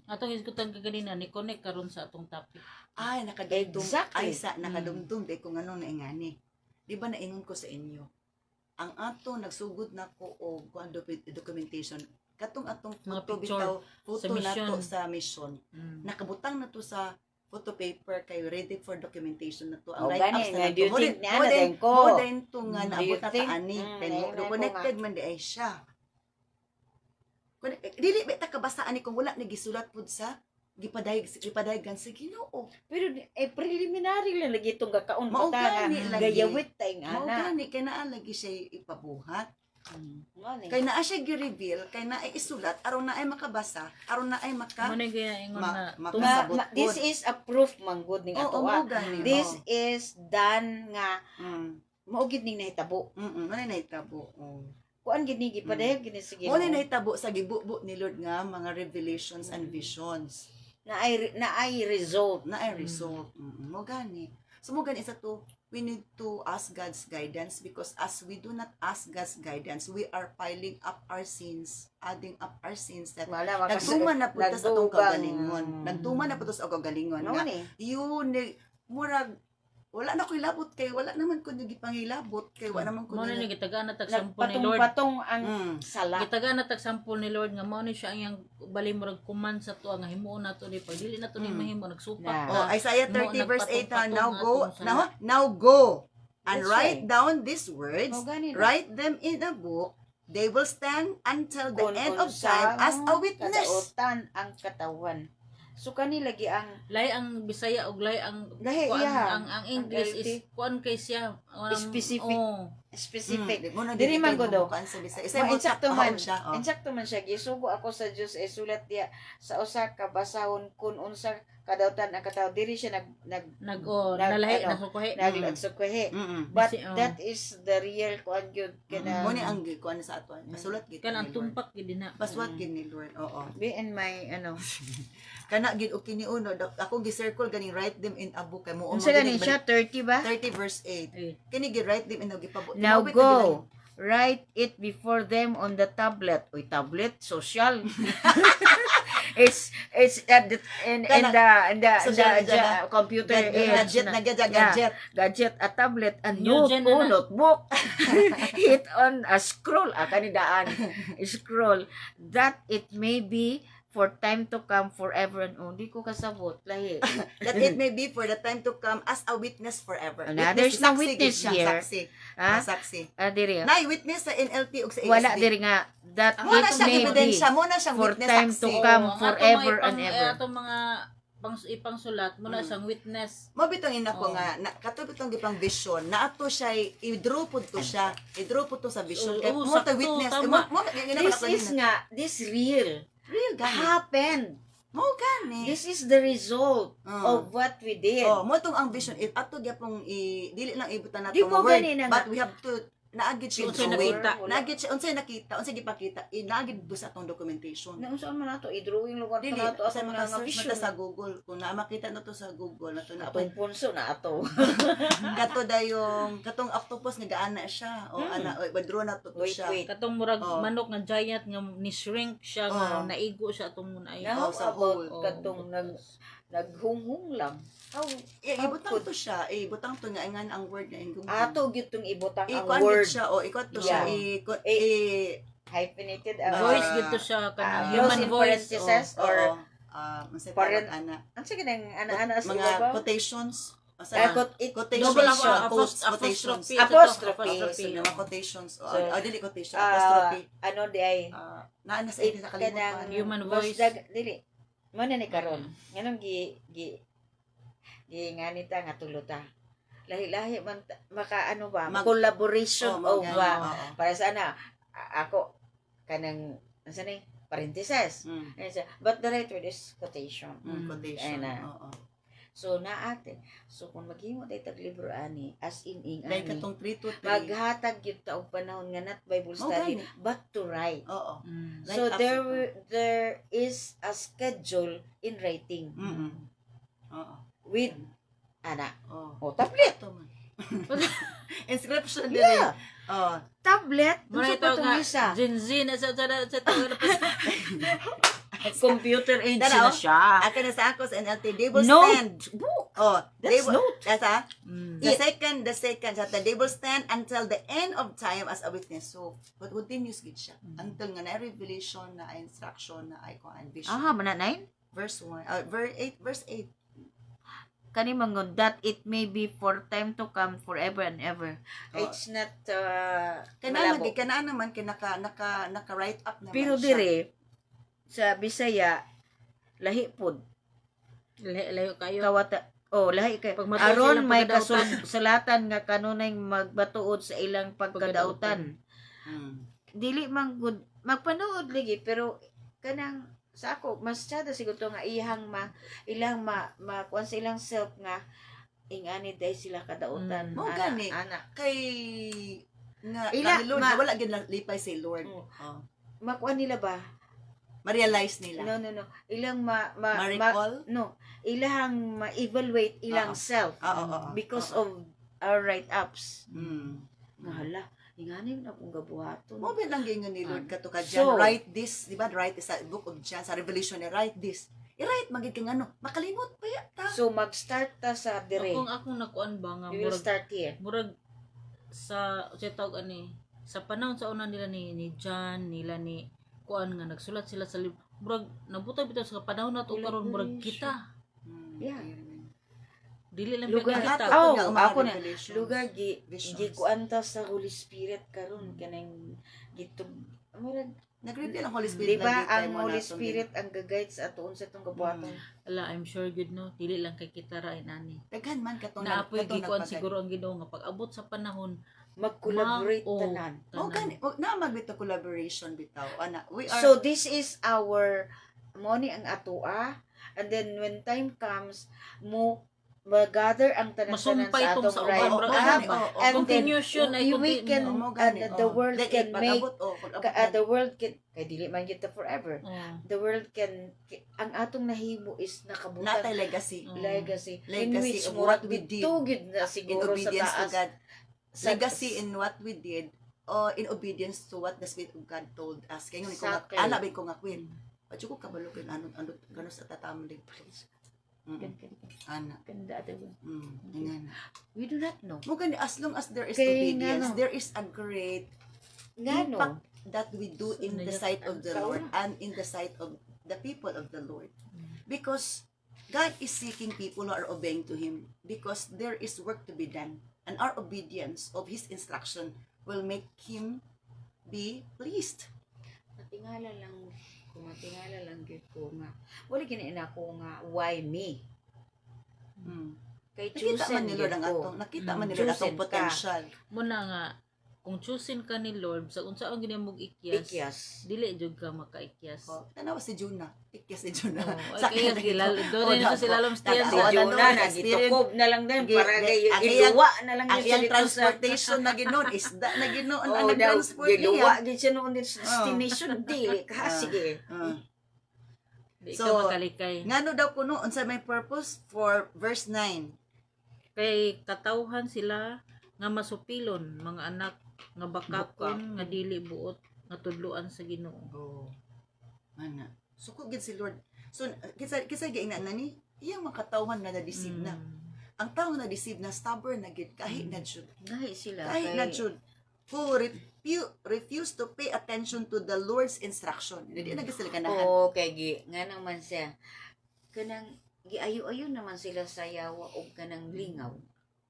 Atong isgutan ka ganina ni connect karon sa atong topic. Ay, nakadumdum. Exactly. Ay, nakadumdum. Dahil kung ano na ingani. Di ba naingon ko sa inyo? Ang ato, nagsugod na ko o kung documentation, katong atong Mga photo picture bitaw, photo sa na to mission. sa mission. Nakabutang na to sa photo paper kay ready for documentation na to. O, write-ups gani, na nga, lang do you to. think Mo ni ana din ko? Mo din to nga Do you naabot na think? kaani. Then ayun na ko connected man di ay siya. Dili ba ta kabasaan ni kung wala ni gisulat pud sa gipadayon sa Ginoo. Pero preliminary lang lagi itong kakaon Mao bata nga gani lagi. gayawit tayong Mao ana. gani kay naa lagi siya ipabuhat. Ngani. Kay naa siya gi-reveal, kay naa isulat aron na ay makabasa, aron na ay maka Mo na gaya ingon na makasabot. This is a proof manggod ning ato. mao gani. This is done nga mao gid ning nahitabo. Mo na nahitabo. Kuan gid ni gipadayag gid ni sige. Mo na nahitabo sa gibubo ni Lord nga mga revelations and visions. Na ay result. Na ay result. Mo gani. So mo gani isa to, we need to ask God's guidance because as we do not ask God's guidance, we are piling up our sins, adding up our sins that Wala nagtuman na po sa atong nagdugang. kagalingon. Nagtuman na po sa atong kagalingon. No Nga, ni. yun, murag, wala na ko'y labot kay wala naman ko gipangilabot kay wala naman ko mo na ni gitagaan na tag sample ni Lord. Nagpatong-patong ang sala. Gitagaan na tag sample ni Lord nga mao ni siya ang bali murag command sa to nga himuon nato ni pag dili nato ni mahimo nagsupak Na. ta. Isaiah 30 Mo, verse 8 nagpatong-patong now nga go atong sala. now go and That's write right. down these words, Mao gani na. write them in a book, they will stand until the Kung end of time unsang as a witness. kadautan ang katawan. So kani lagi ang Lay ang Bisaya ug lay ang Lahi, kuan, yeah. ang English Ang is kuan kay siya Specific. Oh. specific. Mo na Dili man ko daw. Isa Wa mo insakto man. siya. Oh. Insakto man siya gisugo ako sa Dios ay sulat diya sa usa ka basahon kun unsa kadautan ang katawo diri siya nalahi ano, nasukuhi. nagsukwehe. But that is the real kuan gyud kana Mo ni ang kuan sa ato. Pasulat gid. Kan ang tumpak gid na. Paswat gid ni Lord. Oo. be in my ano. Kana gid og kiniuno ako gi-circle ganing write them in a book kay mo Unsa gani siya 30 ba? 30 verse 8. Eh. Kini gi write them in a gipabot. Now Tumawit na go. Write it before them on the tablet. Uy, tablet social. it's in the computer age. Gadget. Gadget a tablet and New note gen na na. notebook. Hit on a scroll kanidaan. Scroll that it may be for time to come forever and only ko kasabot lahi. That it may be for the time to come as a witness forever. Nah, there's no saksi witness gid siya, here. Saksi. Ha? Saksi. Diri. Nay witness sa NLT ug sa ASB. Wala diri nga that Mo na it siya may be ebidensya, mo na siyang for witness time saksi. to come Oo, ang forever atong and ever. Atong mga ipangsulat mo na siyang witness. Mabitong ina ko Oo. nga katubitong gipang vision na ato siya i-draw pud to siya. I-draw pud to sa vision. Kaya Oo, mo to sakto, witness. tama. This is nga this real real gani. happened. Mo gani. This is the result of what we did. Oh, mo tong ang vision ato gyapong dili lang ibutan nato Di nga mo word, gani na but nga. we have to naagid siya Unsay drawing. nakita? Naagid siya unsay nakita, unsay gipakita, naagid busa atong documentation. Na unsa man nato i-drawing lugar Dili, to nato sa ato mga mga search vision. mata sa Google, kung makita na to sa Google, na to na Atong punso na ato. kato dayong katong octopus nga gaana siya o ana o draw na to Wait, siya. wait. Katong murag Oo. manok nga giant nga ni shrink siya nga Oo. naigo siya atong munay. Now sa about hole. Oo. katong naghunghung lang. How Ibutang to siya. Ibutang to nga nga ang word na ingong. ato gyud tong ibutang ang Ikuan word siya o ikot to siya. hyphenated Voice gito siya kanang close human in voice. parentheses or masay Parent- tawag ana. ang sige nang ana-ana sa Mga ibabaw. quotations. Quotations. Double Quotations. Apostrophe. Mga quotations. So, Dili quotation. Apostrophe. ano di ay Naan sa inyo nakalimutan. kanang Human mas voice. dili mo na ni karon nganong gi nganita nga tuluta lahi-lahi man maka ano ba collaboration of para sana ako kanang asa ni parentheses. But the right word is quotation. Quotation. Ayun. So naate. So kung maghimo tay tag libro ani as in Like ani katong 3 to 3. maghatag gyud ta og panahon nga not Bible study but to write. Oo. So there is a schedule in writing Oo. with ana. Oh. Tablet. Inscription din. Yeah. Oh. Tablet. Muna Unsa ito pa itong nga, isa? Gen Z na sa tawag Computer age Tara, na siya. Akin na sa ako sa NLT, they will Note. stand. Oh, they That's will, note. That's the Yeah. second, sa they will stand until the end of time as a witness. So, but continuous gid siya. Until nga na revelation, na instruction, na icon and vision. Aha, mananayin? Verse 1, verse 8. Kani mangon that it may be for time to come forever and ever. It's not malabo. Kanaan naman, naka-write up naman Pero siya. dire sa Bisaya lahi pod. layo kayo. Kawata lahi kay Pag matuod aron silang may pagkadautan. kasulatan nga kanunay magbatuod sa ilang pagkadautan. Dili man gud magpanood lagi pero kanang sa ako mas tsada siguro nga ilang kuan sa ilang self nga ingani day sila kadautan. Mo gani. Ana. Kay nga Ila, Lord, wala gid lipay si Lord. Makuan nila ba? Ma-realize nila. No. Ilang Ma-recall? ilang ma-evaluate ilang self because of our write-ups. Nga hala, ingani na akong gabuhaton. Mo ba lang gingon ni Lord kato ka So, write this, di ba? Write sa book of John, sa Revelation, write this. I-write magid kang ano, makalimot pa ya ta. So mag-start ta sa dire. Kung akong nakuan ba nga We will start here. murag sa tawag ani sa panahon sa una nila ni John nila ni kuan nga nagsulat sila sa libro murag nabutay bitaw sa panahon nato karon murag kita Yeah. dili lang Lugar kita ako na Revelations, lugar visions. gikuanta sa Holy Spirit karon kanang gitug murag Nag-reveal ang Holy Spirit. di ba lagi kay ang mo Holy naton Spirit ang gagayad sa atoon sa itong gabuhaton. ala I'm sure good no dili lang kay kita ra inani Daghan man katong naapoy gikuan nagpagay. siguro ang Ginoo nga pag abot sa panahon Mag-collaborate ma- tanan. O gani, na magbito collaboration bitaw. Ana, we are So this is our money ang atoa and then when time comes mo mag-gather ang tanan-tanan masumpay sa tong atong sa right uban up, and continuation ay we can mo gani. the world can make kung the world can kay dili man kita forever. oh. The world can ang atong nahimo is natay nakabutan legacy. legacy in Legacy which of mo what we did. tugid na In siguro sa obedience to taas God. sa- Legacy in what we did or in obedience to what the Spirit of God told us. Kaya nga ko Exactly. ana ba ko nga queen. Padyo ko kabalo kin ano gano sa tatamlig. Ana. Ganda, diba? Ingana. We do not know. Mo gani as long as there is Kaya obedience, nga, no. there is a great Nga no. impact that we do in the sight of the Ang Lord and in the sight of the people of the Lord. Because God is seeking people who are obeying to Him because there is work to be done. And our obedience of His instruction will make Him be pleased. Matingala lang gyud ko nga. Wala gini na ko nga why me? Kay Nakita chosen man ni Lord ang gyud ko. atong, nakita man ni Lord Chosen atong ka. potential. muna nga kung choosing ka ni Lord sa unsa ang ginamog ikyas Ikyas. dili jud ka makaikyas Tanawa si Jonah. Ikyas si Jonah. Sa kaya gilal doon na si lalom stiyan Si Oo, Jonah ano, na gitukob na lang din para kay ang iyang- iluwa na lang Ang yun iyang dito sa transportation na ginoon, isda na ginoon ang Oh, daw nag-transport giluwa niya. gid siya noon din sa destination dili ka sige. di So, ka makalikay Ngano daw kuno unsa may purpose for verse 9. kay katawhan sila nga masupilon mga anak nga bakakon nga dili buot nga tudloan sa Ginoo Oh. Ana. Suko gid si Lord. So kisa giingnan na ni iyang makatawhan nga na-deceive na. Ang tao na deceive na stubborn na gid kahit na jud. Nahi sila. Kahit na jud. Who refuse to pay attention to the Lord's instruction. Hindi na sila ganahan. Oo, kay nga naman siya. Kanang giayo-ayo naman sila sa yawa o kanang lingaw.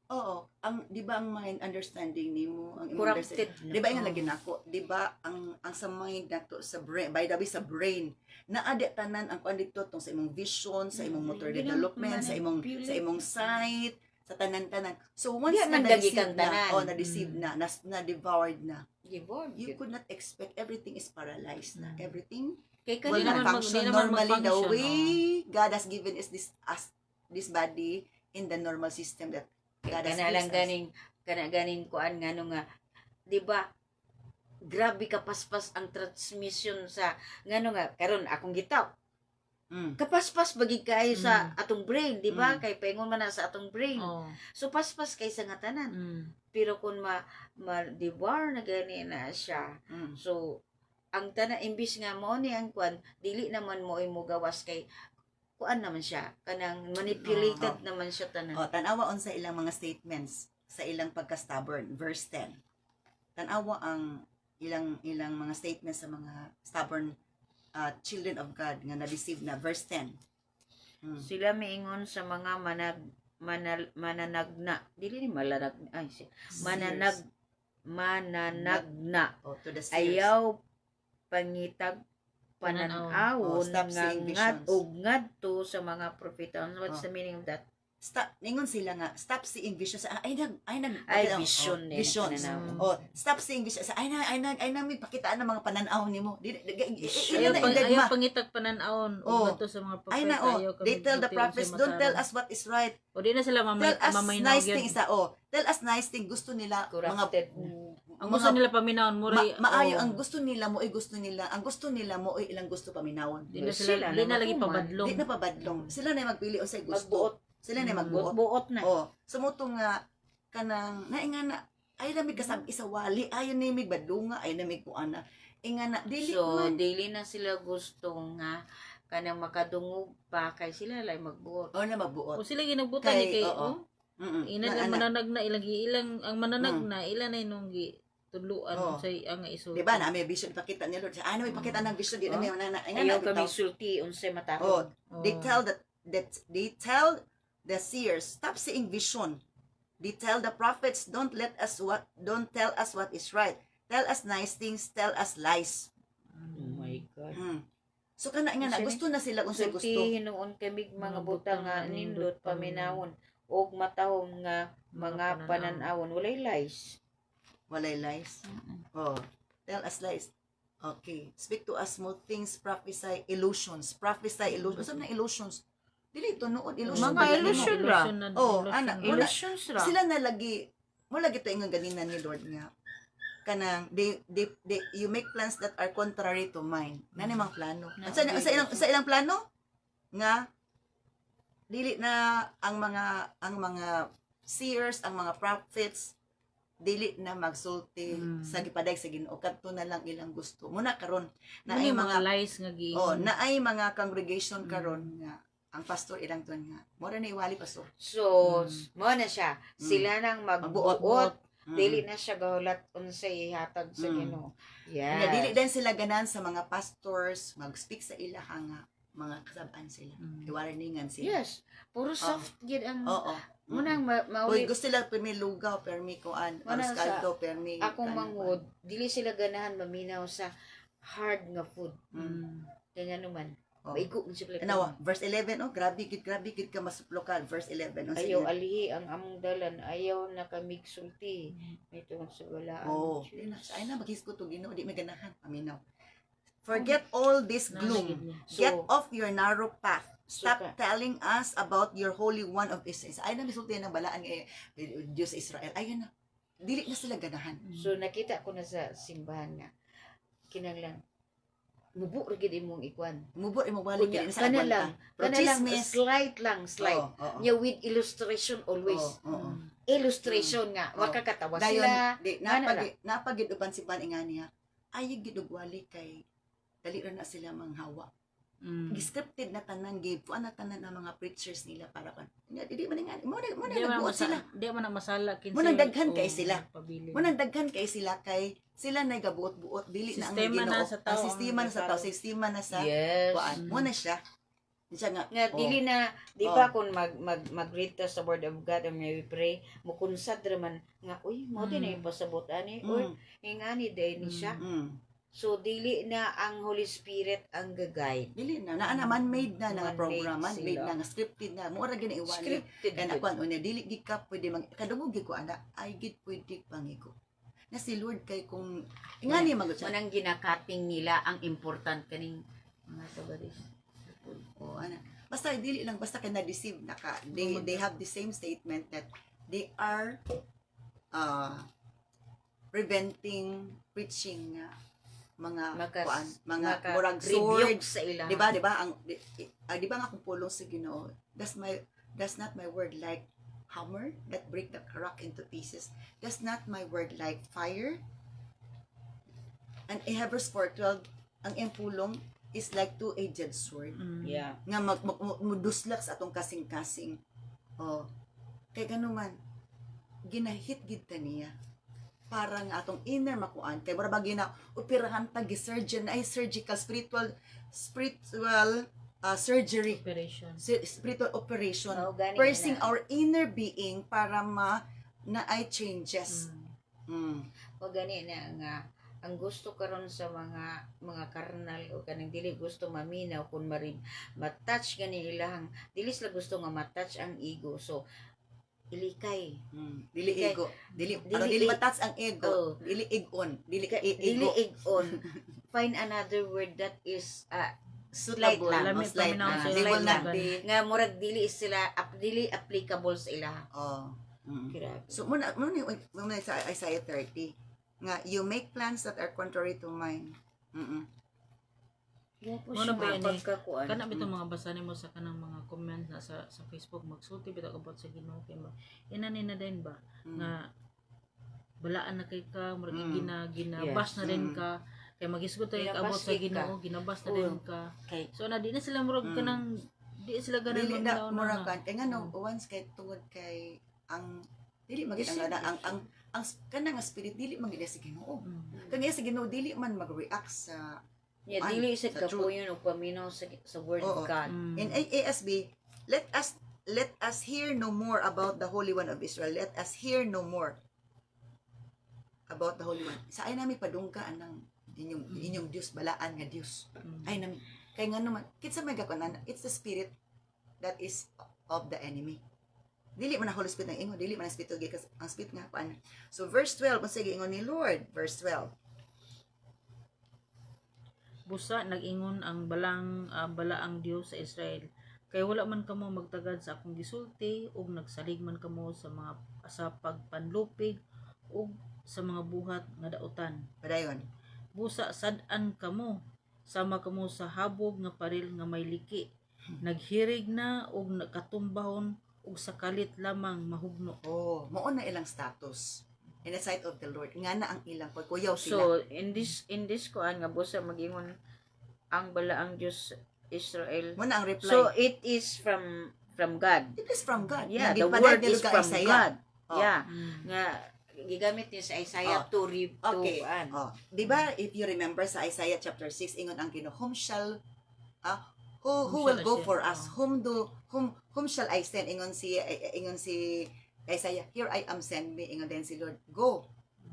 Oo, di ba ang mind understanding nimo, ang Corrupted. di ba yung lagi nako, di ba ang sa mind nato sa brain, by the way sa brain, naade tanan ang kuan dito tong sa imong vision, sa imong motor development, sa imong sight, sa tanan-tanan. So once Di na man dagi kang na-deceive na, tanan. na-deceive na devoured na, Gibon. you could not expect, everything is paralyzed na. Everything Kay will kanina not function normally the mag-function, way God has given us this body in the normal system that God has kana lang given us. ganing kuan ngano nga, di ba? Grabe kapaspas ang transmission sa ngano nga karon akong gitaw. Kapaspas bagig kay sa atong brain, di ba? Kay paingon man na sa atong brain. So paspas kay sa nga tanan. Pero kung ma-devour na gani na siya. So ang tanan imbis nga mo ni ang kuan, dili naman mo gawas kay kuan naman siya, kanang manipulated naman siya tanan. Tanawa on sa ilang mga statements, sa ilang pagka-stubborn, verse 10. Tanawa ang ilang mga statements sa mga stubborn children of God nga na-deceive na, verse 10. Sila miingon sa mga mananagna. Dili ni malanagna. Ay, mananagna. To the seers. Ayaw pangitag pananawon Stop nga seeing ngad visions. og ngadto sa mga propeta. What's the meaning of that? Stop, ningon sila nga, stop seeing visions. Ay, vision din. Visions. Stop seeing visions. Ay na, may pakitaan ng mga pananaw nimo. Ayaw pangitag pananawon o ngadto sa mga propeta. They tell the prophets, don't tell us what is right. O di na sila Tell us mamaynaw nice gyud. things. Tell us nice things. Gusto nila, Corrupted. Ang gusto nila paminawon mo ray. maayo ang gusto nila mo ay gusto nila. Ang gusto nila mo ay ilang gusto paminawon. Di na sila, di na lagi pabadlong. Di na pabadlong. Sila na magpili o sa gusto. Magbuot. Sila na magbuot. Buot na. Sumutong nga kanang nainga na ay namig kasab isa wali ayon ni mig badlunga ay namig kuana. Inga na dili So, man. dili na sila gusto nga kanang makadungog pa kay sila lay magbuot. Na magbuot. O sila ginagbutan ni kay oo. ina ang mananag na ilang ang mananag na ilan ay nung tudluan sa ang iso. Di ba na may vision ipakita ni Lord. Ano ipakita ng vision di na may Ayaw kami sulti unsay matahon. They tell they tell the seers, stop seeing vision. They tell the prophets, don't tell us what is right. Tell us nice things, tell us lies. Oh my God. So kana nga na gusto na sila unsay gusto. Sulti hinuon kami mga butang nga nindot paminawon og matahom nga mga pananawon walay lies. Walay lies. Tell us lies. Okay. Speak to us small things, prophesy illusions. Prophesy illusions. Ano na illusions? Dili to noon illusion. Mga illusion ra. Illusions ra. Sila na lagi mo lagi to ingon ganina ni Lord nga kanang you make plans that are contrary to mine. Nani mang plano. Sa ilang plano nga dili na ang mga seers, ang mga prophets dili na magsulti sa gipaday sa Ginoo kadto na lang ilang gusto. Muna karon na ay mga lies nga gi. na ay mga congregation karon nga ang pastor ilang tuan nga mura na iwali pastor. So, mo na siya. Sila nang magbuot. Mm. Dili na siya gahulat unsay ihatag sa Ginoo. Yeah. Dili din sila ganan sa mga pastors mag-speak sa ilaha nga mga kasab-an sila. Iwarningan sila. Yes. Puro soft gid ang munang Uy, gusto sila permi lugaw, permi kuan, kaldo, permi akong mangod, dili sila ganahan maminaw sa hard nga food. Kaya naman. Maigo mo siya. Verse 11, grabe gid ka masuplo ka. Verse 11. Ayaw alihi ang among dalan, ayaw nakamigsulti. May tungod sa walaan. Ay na, maghisko to Ginoo, di may ganahan. Paminaw. Forget all this gloom. Get off your narrow path. Stop telling us about your Holy One of Israel. Ay na, misulti ng balaan ng Diyos Israel. Ayun na. Dili na sila ganahan. So, nakita ko na sa simbahan nga, kinanglang, mubo rin imong ikwan. Mubo imong balik din sa kanalang slight. Nya with illustration always. Illustration nga, makakatawa sila. Napagid uban si pan ingani ha. Ay gid og wali kay dali ra na sila manghawa. Scripted na tanan give ko na tanan ng mga preachers nila para kan. Di man nga mo Di man nagbuot sila. Di man na masala kinsay. Mo nagdaghan kay sila. Pabilin. Mo nagdaghan kay sila kay sila na gabuot-buot dili na ang Sistema na Ginoo. sa tao, Ang sistema na sa tao, ang sistema na sa Yes. kuan. Mo na siya. Siya nga. Nga dili na di Oh. ba kung mag-read ta sa word of God and we pray mo consider man nga uy mo din na yung pasabot ani or ingani day ni siya. So dili na ang Holy Spirit ang gagay. Dili na naa naman made na nga Man-made program, man-made sila. na nga scripted na. Mo ra gid iwali. Scripted. Kaya nakuan unya dili gid ka pwede mag kadungog gid ko ana ay gid pwede pangigo. Na si Lord kay kung ingani magud siya. Manang ginakating nila ang important kaning mga tabaris. O ana. Basta dili lang basta kay na-deceive na ka. They have the same statement that they are preventing preaching nga mga kuan, mga murag sword sa ila. di ba ang di ba nga kung pulong sa Ginoo, does not my word like hammer that break the rock into pieces, does not my word like fire. And in Hebrews 4:12 ang impulong is like two-edged sword Yeah. nga muduslak sa atong kasing-kasing. Kay ganuman ginahit gid ta niya para nga atong inner makuan kay mura ba gina operahan ta gi-surgeon ay surgical spiritual surgery Operation. spiritual operation Oh, gani piercing na. our inner being para na ay changes. O gani na nga ang gusto karon sa mga karnal o kaning dili gusto maminaw kun matouch gani ilang dili sila gusto nga matouch ang ego. So ilikay Dili Dili- ego, dili dili- dili matats ang ego, Oh. dili igon, dili dili ego. igon. Find another word that is slight Suitable lang, lang, Lamit slight paminaw lang. sa They will slight not lang. be nga murag dili sila dili applicable sa ila. Grabe. So muna sa Isaiah 30 nga you make plans that are contrary to mine. Ano ba yan eh? Pagkakuan. Kana bitaw mga basa nimo sa kanang mga comment na sa Facebook magsulti bitaw about sa Ginoo kay ba. Inani na din ba nga balaan na kay ka murag ginabas na din ka kay magisgot tayo Ginabas about sa gid ka. Ginoo ginabas na din ka. Kay So na di na sila murag kanang di sila ganun Dili na maglaon mura na. kan kay ngano once kay tungod kay ang dili magid ang kanang spirit dili magid sa Ginoo. Kanya sa Ginoo dili man mag-react sa yeah, kuan, dili sa sa truth. kapuyon o paminaw sa word Oo. of God. In ASB, let us hear no more about the Holy One of Israel. Let us hear no more about the Holy One. Sa ay nami padungkaan ng inyong Dios, balaan nga Dios. Ay nami kay nga naman kitsa may gakunan, it's the spirit that is of the enemy. Dili man ang Holy Spirit ng ingon, dili man ang Spirit ang Spirit nga kuan. So verse 12, mo sige ingon ni Lord, verse 12. Busa nag-ingon ang balaang Dios sa Israel kay wala man kamo magtagad sa akong gisulti ug nagsalig man kamo sa pagpanlupig ug sa mga buhat nga dautan. Padayon. Busa sad-an kamo sama kamo sa habog nga paril nga may liki. Naghirig na ug nakatumbahon ug sa kalit lamang mahugno. Mao na ilang status in the sight of the Lord. Nga na ang ilang pagkuyaw sila. So in this kuan nga busa magingon ang balaang Dios Israel. Mo na ang reply. So it is from God. it is from God. Yeah, Nga the gipadayag word nila is kay from Isaiah. God. Oh. Yeah. Nga gigamit ni sa Isaiah to Okay. kuan. Di ba if you remember sa Isaiah chapter 6 ingon ang Ginoo, whom shall who will go for us? Whom shall I send? Ingon si Isaiah, here I am, send me. Ingon din si Lord, go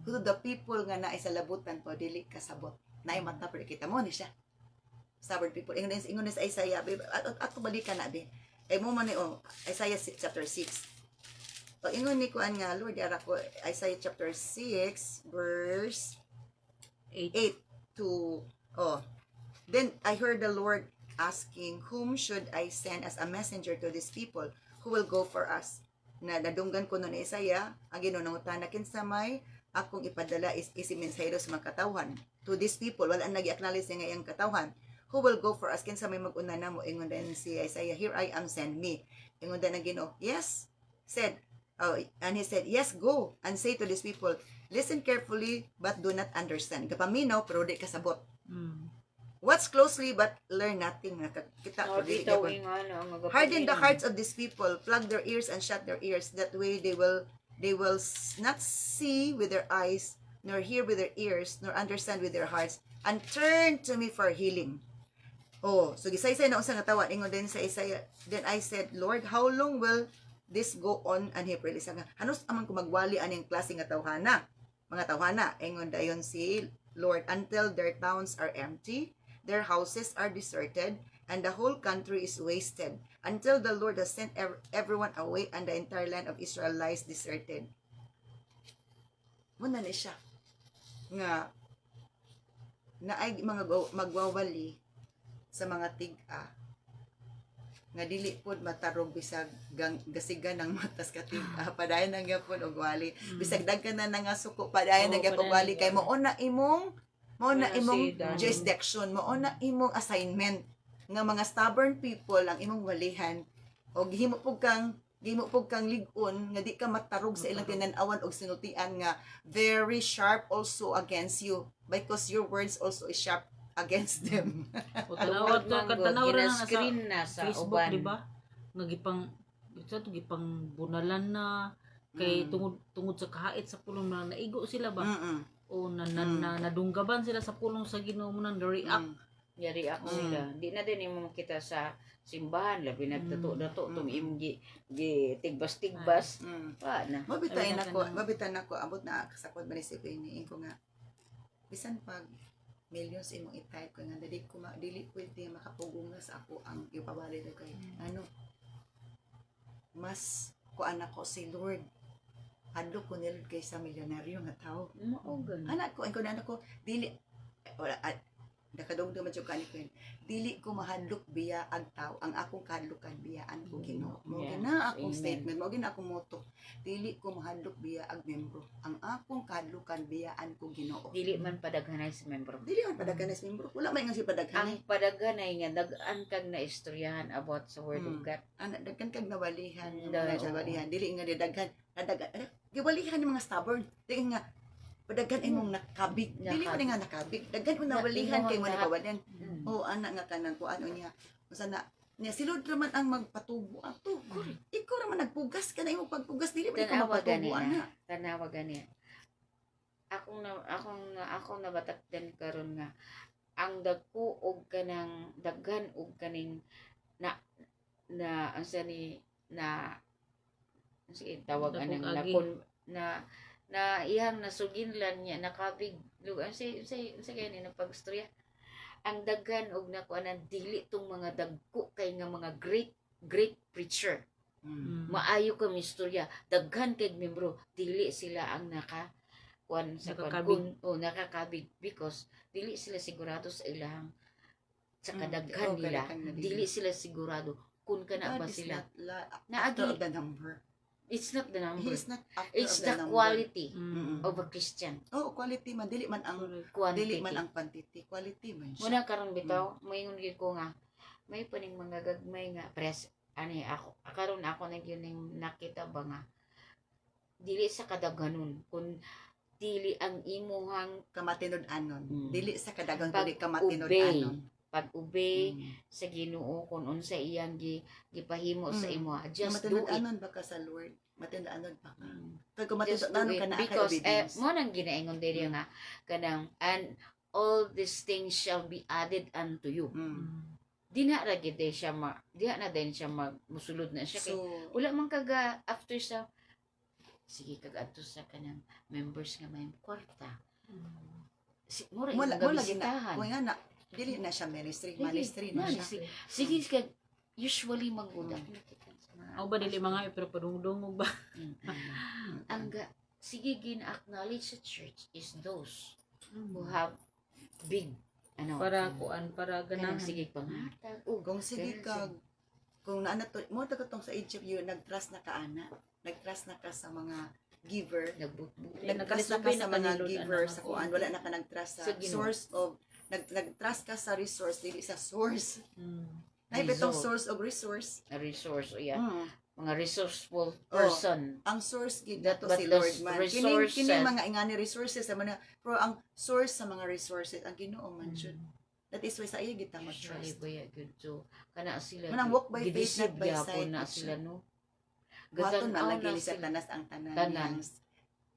to the people nga naay sa labutan po dili kasabot. Naay mata pero kita mo ni siya. Stubborn people. Ingon din sa Isaiah, ato balikan na be. Ay mo man ni Isaiah chapter 6. Ingon ni kuan nga Lord ara ko Isaiah chapter 6 verse 8 to then I heard the Lord asking, whom should I send as a messenger to these people who will go for us? Na nadunggan ko nun ni Isaiah, ang ginunangutan na kinsa may akong ipadala is mensahero sa mga katawhan. To these people, wala nag-acknowledge nga iyang katawhan. Who will go for us? Kinsa may mag-una na mo? Ingon din si Isaiah, here I am, send me. Ingon din ang Ginoo, yes, said, and he said, yes, go, and say to these people, listen carefully, but do not understand. Kapaminaw, pero di kasabot. Watch closely but learn nothing. Kita No, ko dili bitaw gyapon. ingana ang magapalingon. Harden the hearts of these people, plug their ears and shut their ears. That way they will not see with their eyes, nor hear with their ears, nor understand with their hearts, and turn to me for healing. Oh, so gisaysay na unsa nga tawag ingon din sa Isaiah. Then I said, Lord, how long will this go on? And he prayed, hanos amang kumagwali aning klase nga tawhana. Mga tawhana, ingon dayon si Lord, until their towns are empty, their houses are deserted, and the whole country is wasted, until the Lord has sent everyone away, and the entire land of Israel lies deserted. Muna ni siya nga naay mga magwawali sa mga tig-a nga dili pod matarog bisag gasigan ng matas ka tig-a padayon na gyapon og wali bisag daghan na nga suko padayon na gyapon og wali kay mao na imong jurisdiction, mao na imong assignment nga mga stubborn people ang imong walihan og himo pug kang lig-on nga di ka matarog sa ilang tinan-awan og sinultian nga very sharp also against you because your words also is sharp against them. O tanawad to katanaw ra na screen na sa Facebook, uban. di ba? Nga gipang bunalan na kay tungod sa kahait sa pulong na naigo sila ba? O nadunggaban sila sa pulong sa Ginoo mo nang react. Yari ako nila. Di na din imong kita sa simbahan labi nagtato-dato tum imong gi tigbas-tigbas. Pa na. Mabitan ako abot na kasakot ba ni si Penny ko nga bisan pag millions imong i-type ko nga dili pwede makapugong sa ako ang ipabali ko kay mas kuan ako si Lord hadlok ko nila kaysa milyonaryo nga tao. Mao gan. Anak ko dili wala nakadungdong man jud kaniko dili ko mahadlok biya ang tao ang akong kahadlukan biyaan ko Ginoo mo gina akong statement mo gina akong motto dili ko mahadlok biya ang membro ang akong kahadlukan biyaan ko Ginoo Dili man padaghanay sa membro. dili man padaghanas membro wala man nga si padaghanay Ang padaghanay nga dagaan kag na istoryahan about sa word of God. anak daghan kag nawalihan Dahil, mga nawalihan dili nga daghan giwalihan ng mga stubborn dili nga padaghan imong nakabig dili man nga nakabig daghan mo nawalihan kay mo nabawalan o anak nga kanang kuano niya usa na niya si Lord raman ang magpatubo ato ikaw raman nagpugas ka na imong pagpugas dili man ikaw magpatubo ana Tanawa gani. Akong nabatakdan karon nga ang dagko og kanang daghan og kaning na ansa ni na sige tawag Dagkog anang agi. na iyang nasuginlan niya nakabig lugar sa gani napagstorya ang daghan og nakuanan dili tong mga dagko kay nga mga great preacher maayo ka mistorya daghan kay membro dili sila ang nakakabig because dili sila sigurado sa ilahang sa kadaghan nila dili sila sigurado kung kana ba sila after of the number it's not the number he's not after it's of the number. quality Mm-mm. of a Christian quality man dili man ang quantity dili man ang quantity quality man siya muna karon bitaw moingon gyud ko nga may paning mga gagmay nga press ani ako karon ako na gyud ning nakita ba nga dili sa kadaghanon kun dili ang imuhang kamatinud-anon dili sa kadagang Pag-obey. dili kamatinud-anon pag-obey sa Ginoo kun unsa iyang gipahimo sa imo just do it matinud-anon ba ka sa Lord matinud-anon ba ka kag kung matinud-anon ka na because obedience mo nang ginaingon diri nga kanang and all these things shall be added unto you di na ra gid siya di na din siya musulod na siya kay so wala man kaga after sa sige kag adto sa kanang members nga may kwarta mura wala yung lagi na gabisitahan kung nga na dili na siya ministry na siya sige kag usually magudak O ba dili mga pero padungdong ba? ang sige gin-acknowledge sa church is those who have big Para kuan para ganang ganahan. sige pangatag kung sige kag kung naana to mo tagatong sa Egypt yun nag-trust na ka ana nag-trust na ka sa mga giver nag-trust na ka sa mga giver sa kuan wala na ka nag-trust sa Sa Ginoo. source of nag-trust ka sa resource dili sa source ay betong source of resource a resource mga resourceful ang source gid That- nato but si the Lord man kini resources- mga ingani resources sa mga pero ang source sa mga resources ang Ginoo man jud That is why sa iya kita Usually mag-trust. baya good so kana sila Manang walk by faith, gidisip not by gyapon sight. na sila no. Waton Gatan-aw malagi na ni sila. Satanas ang tanan Tanan. niyang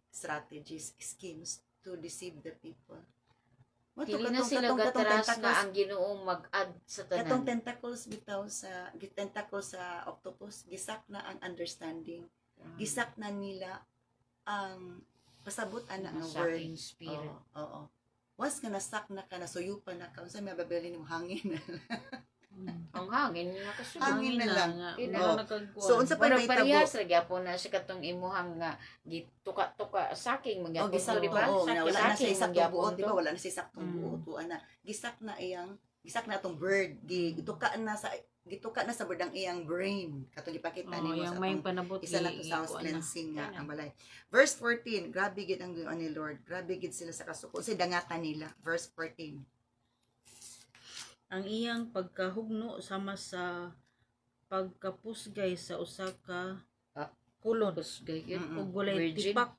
strategies, schemes to deceive the people. Mo to Dili na sila gatras nga ang Ginoong mag-add sa katong tanan. tentacles bitaw sa tentacles sa octopus, gisak na ang understanding. Gisak na nila ang pasabot ana nga word. Sucking spirit. Oo. Once nga nasak na ka, nasuyupan na ka, unsa may babili nimo hangin. Ang hangin nga kasunod. Hangin na lang. Nga, So, unsa pa Pero may parehas tabo? ra gyapon na siya katong imuhang nga gituka-tuka saking Oh, magyapon gisak di ba? oo, na wala na siya Saking isak magyapon buot, di ba? to. Wala na siya isak buot, ana. Gisak na atong bird, gituka na sa bird ang iyang brain. Katong ipakita nimo yung sa may atong panabot isa na to sa house kuan na. cleansing nga ang balay. Verse 14, grabe gid ang Ginoo ni Lord. Grabe gid sila sa kasuko. Sa dangatan nila. Verse 14. Ang iyang pagkahugno sama sa pagkapusgay sa usa ka kulon Kusgay yun. ug walay Virgin. tipak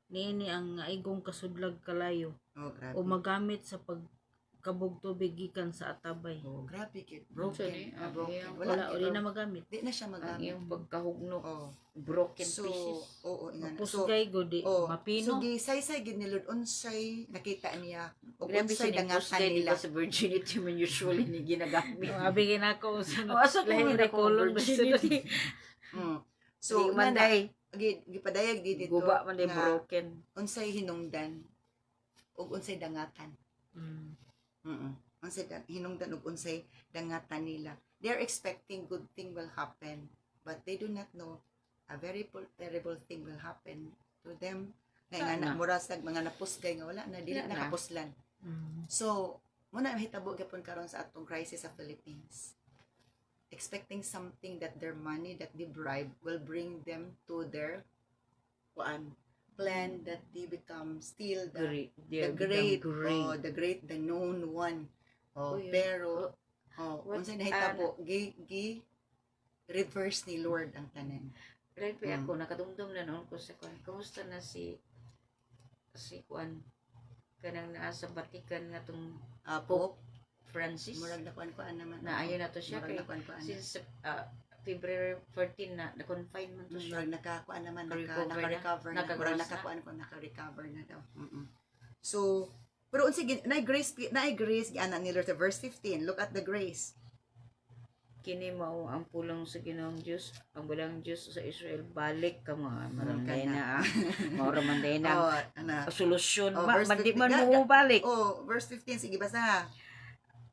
niini ang igong kasudlag kalayo Oh, grabe. o magamit sa pagkabog tubig gikan sa atabay. Oh, grabe gid. Actually, Broken. ang Broken. iyang- Wala Wala uli gid. na magamit. Di na siya Ang magamit. iyong pagkahugno. Oh. Broken So, pieces. oo, ingana. So, Pusgay gudi oh, mapino. so gisaysay gid ni Lord unsay nakita niya o Grabe unsay siya dangatan kusgay di nila. ba sa virginity man usually ni ginagamit. Abi ginako sa Oh, asa ko lahi na na kulon virginity. So, Di man ingana, day gipadayag di dito guba man day nga broken. unsay hinungdan ug unsay dangatan. Mm. Unsay hinungdan ug unsay dangatan nila. They're expecting good thing will happen, but they do not know a very terrible thing will happen to them. Nga Sana. mura sa mga napusgay nga wala na dili Wala na. nakapuslan. Mm. So, muna mahitabo gyapon karon sa atong crisis sa Philippines. Expecting something that their money that they bribe will bring them to their plan that they become still Great. the great, the known one. Oh, yeah. Pero What- unsay nahitabo gi reverse ni Lord ang tanan. Grabe ako, nakadumdum na noon ko sa Kwan. Kamusta na si Kwan? Kanang naa sa Vatican nga tong Pope Francis. murag na kuan naman. Na ayun na to siya Murag kay na kuan. since February 14 na-confine man to siya. Murag nakakuan naman, Naka-recover na. naka-recover na. Murag naka-recover na daw. So, pero unsay na grace giana ni Lord sa verse 15. Look at the grace. Kini mao ang pulong sa Ginoong Dios, ang balang Dios sa Israel, balik ka mga maramday na maramday na ana. solusyon verse di 15. man mo balik. Verse 15 sige basa.